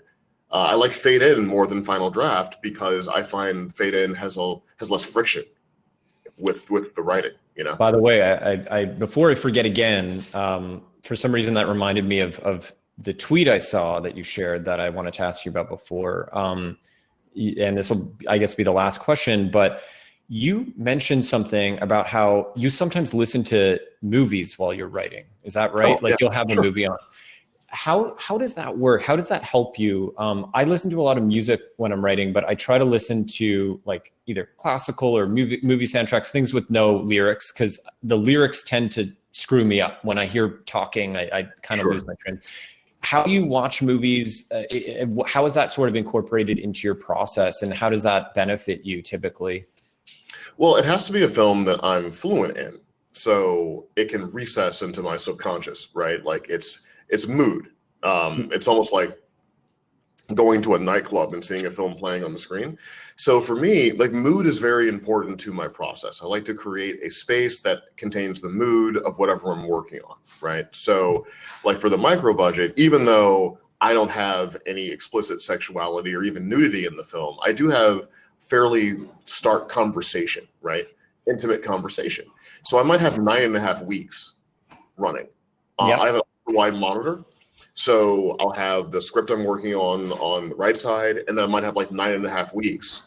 I like fade in more than final draft because I find fade in has less friction with the writing, By the way, I before I forget again, for some reason that reminded me of the tweet I saw that you shared that I wanted to ask you about before. And this will, I guess, be the last question, but you mentioned something about how you sometimes listen to movies while you're writing. Is that right? You'll have a movie on. how does that work? How does that help you? I listen to a lot of music when I'm writing, but I try to listen to like either classical or movie soundtracks, things with no lyrics, because the lyrics tend to screw me up. When I hear talking, I kind of lose my train. How do you watch movies? How is that sort of incorporated into your process, and how does that benefit you typically? Well, it has to be a film that I'm fluent in, so it can recess into my subconscious, right? Like it's mood. It's almost like going to a nightclub and seeing a film playing on the screen. So for me, like mood is very important to my process. I like to create a space that contains the mood of whatever I'm working on, right? So like for the micro budget, even though I don't have any explicit sexuality or even nudity in the film, I do have fairly stark conversation, right? Intimate conversation. So I might have 9.5 weeks running. I have a wide monitor. So I'll have the script I'm working on the right side, and then I might have like 9.5 weeks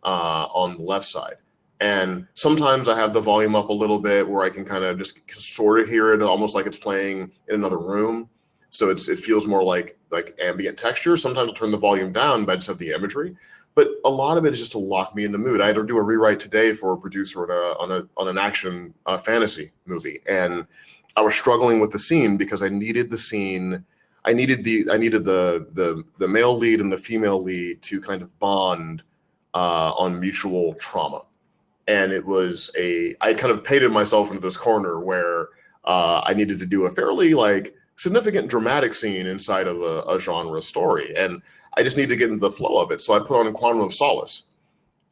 on the left side. And sometimes I have the volume up a little bit where I can kind of just sort of hear it almost like it's playing in another room. So it feels more like ambient texture. Sometimes I'll turn the volume down, but I just have the imagery. But a lot of it is just to lock me in the mood. I had to do a rewrite today for a producer on an action fantasy movie, and I was struggling with the scene because I needed the scene. I needed the male lead and the female lead to kind of bond on mutual trauma. And I kind of painted myself into this corner where I needed to do a fairly like significant dramatic scene inside of a genre story. And I just need to get into the flow of it. So I put on Quantum of Solace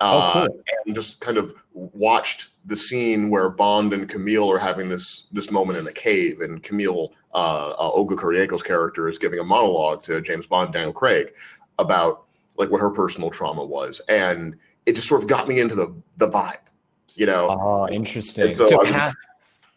and just kind of watched the scene where Bond and Camille are having this moment in a cave, and Camille, Olga Kurylenko's character, is giving a monologue to James Bond, Daniel Craig, about like what her personal trauma was. And it just sort of got me into the vibe, you know? Oh, interesting. And so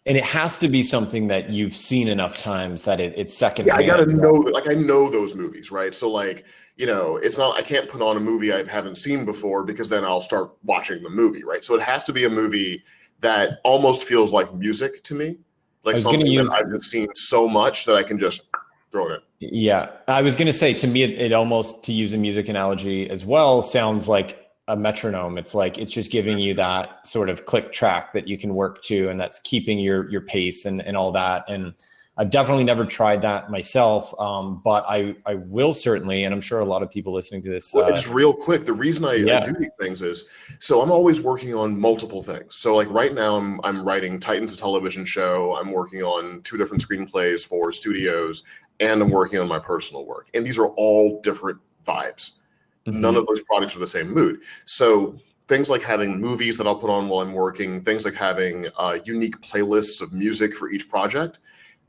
and it has to be something that you've seen enough times that it's second. Yeah, I gotta know, like I know those movies, right? So like, you know, it's not, I can't put on a movie I haven't seen before because then I'll start watching the movie, right? So it has to be a movie that almost feels like music to me, like something that I've just seen so much that I can just throw it in. Yeah, I was gonna say, to me, it almost, to use a music analogy as well, sounds like a metronome. It's like it's just giving you that sort of click track that you can work to, and that's keeping your pace and all that. And I've definitely never tried that myself, but I will certainly, and I'm sure a lot of people listening to this. Well, just real quick, the reason I do these things is, so I'm always working on multiple things. So like right now I'm writing Titans, a television show. I'm working on 2 different screenplays for studios, and I'm working on my personal work. And these are all different vibes. Mm-hmm. None of those projects are the same mood. So things like having movies that I'll put on while I'm working, things like having unique playlists of music for each project,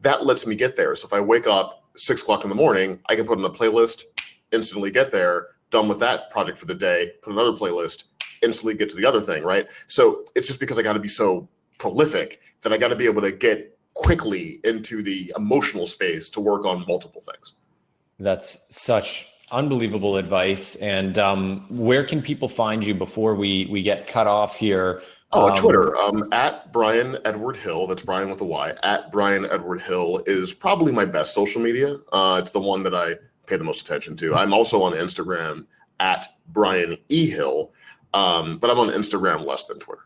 that lets me get there. So if I wake up 6 o'clock in the morning, I can put in a playlist, instantly get there, done with that project for the day, put another playlist, instantly get to the other thing, right? So it's just because I got to be so prolific that I got to be able to get quickly into the emotional space to work on multiple things. That's such unbelievable advice. And where can people find you before we get cut off here? Twitter, at Bryan Edward Hill. That's Bryan with a Y. At Bryan Edward Hill is probably my best social media. It's the one that I pay the most attention to. I'm also on Instagram at Bryan E. Hill, but I'm on Instagram less than Twitter.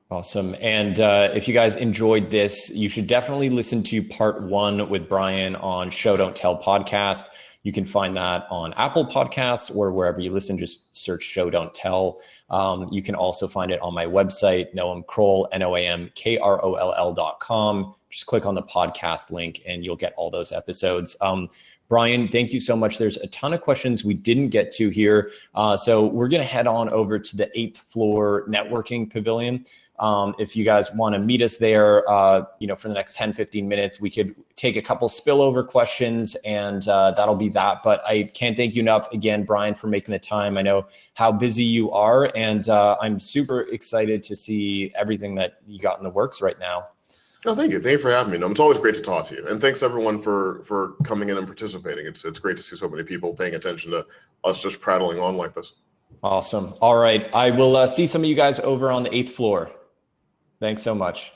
Awesome. And if you guys enjoyed this, you should definitely listen to part 1 with Bryan on Show Don't Tell podcast. You can find that on Apple Podcasts or wherever you listen. Just search Show Don't Tell. You can also find it on my website, Noam Kroll, NOAMKROLL.com. Just click on the podcast link and you'll get all those episodes. Bryan, thank you so much. There's a ton of questions we didn't get to here. So we're going to head on over to the 8th floor networking pavilion. If you guys want to meet us there, for the next 10, 15 minutes, we could take a couple spillover questions and that'll be that. But I can't thank you enough again, Bryan, for making the time. I know how busy you are, and I'm super excited to see everything that you got in the works right now. Oh, thank you. Thank you for having me. No, it's always great to talk to you. And thanks everyone for coming in and participating. It's great to see so many people paying attention to us just prattling on like this. Awesome. All right. I will see some of you guys over on the 8th floor. Thanks so much.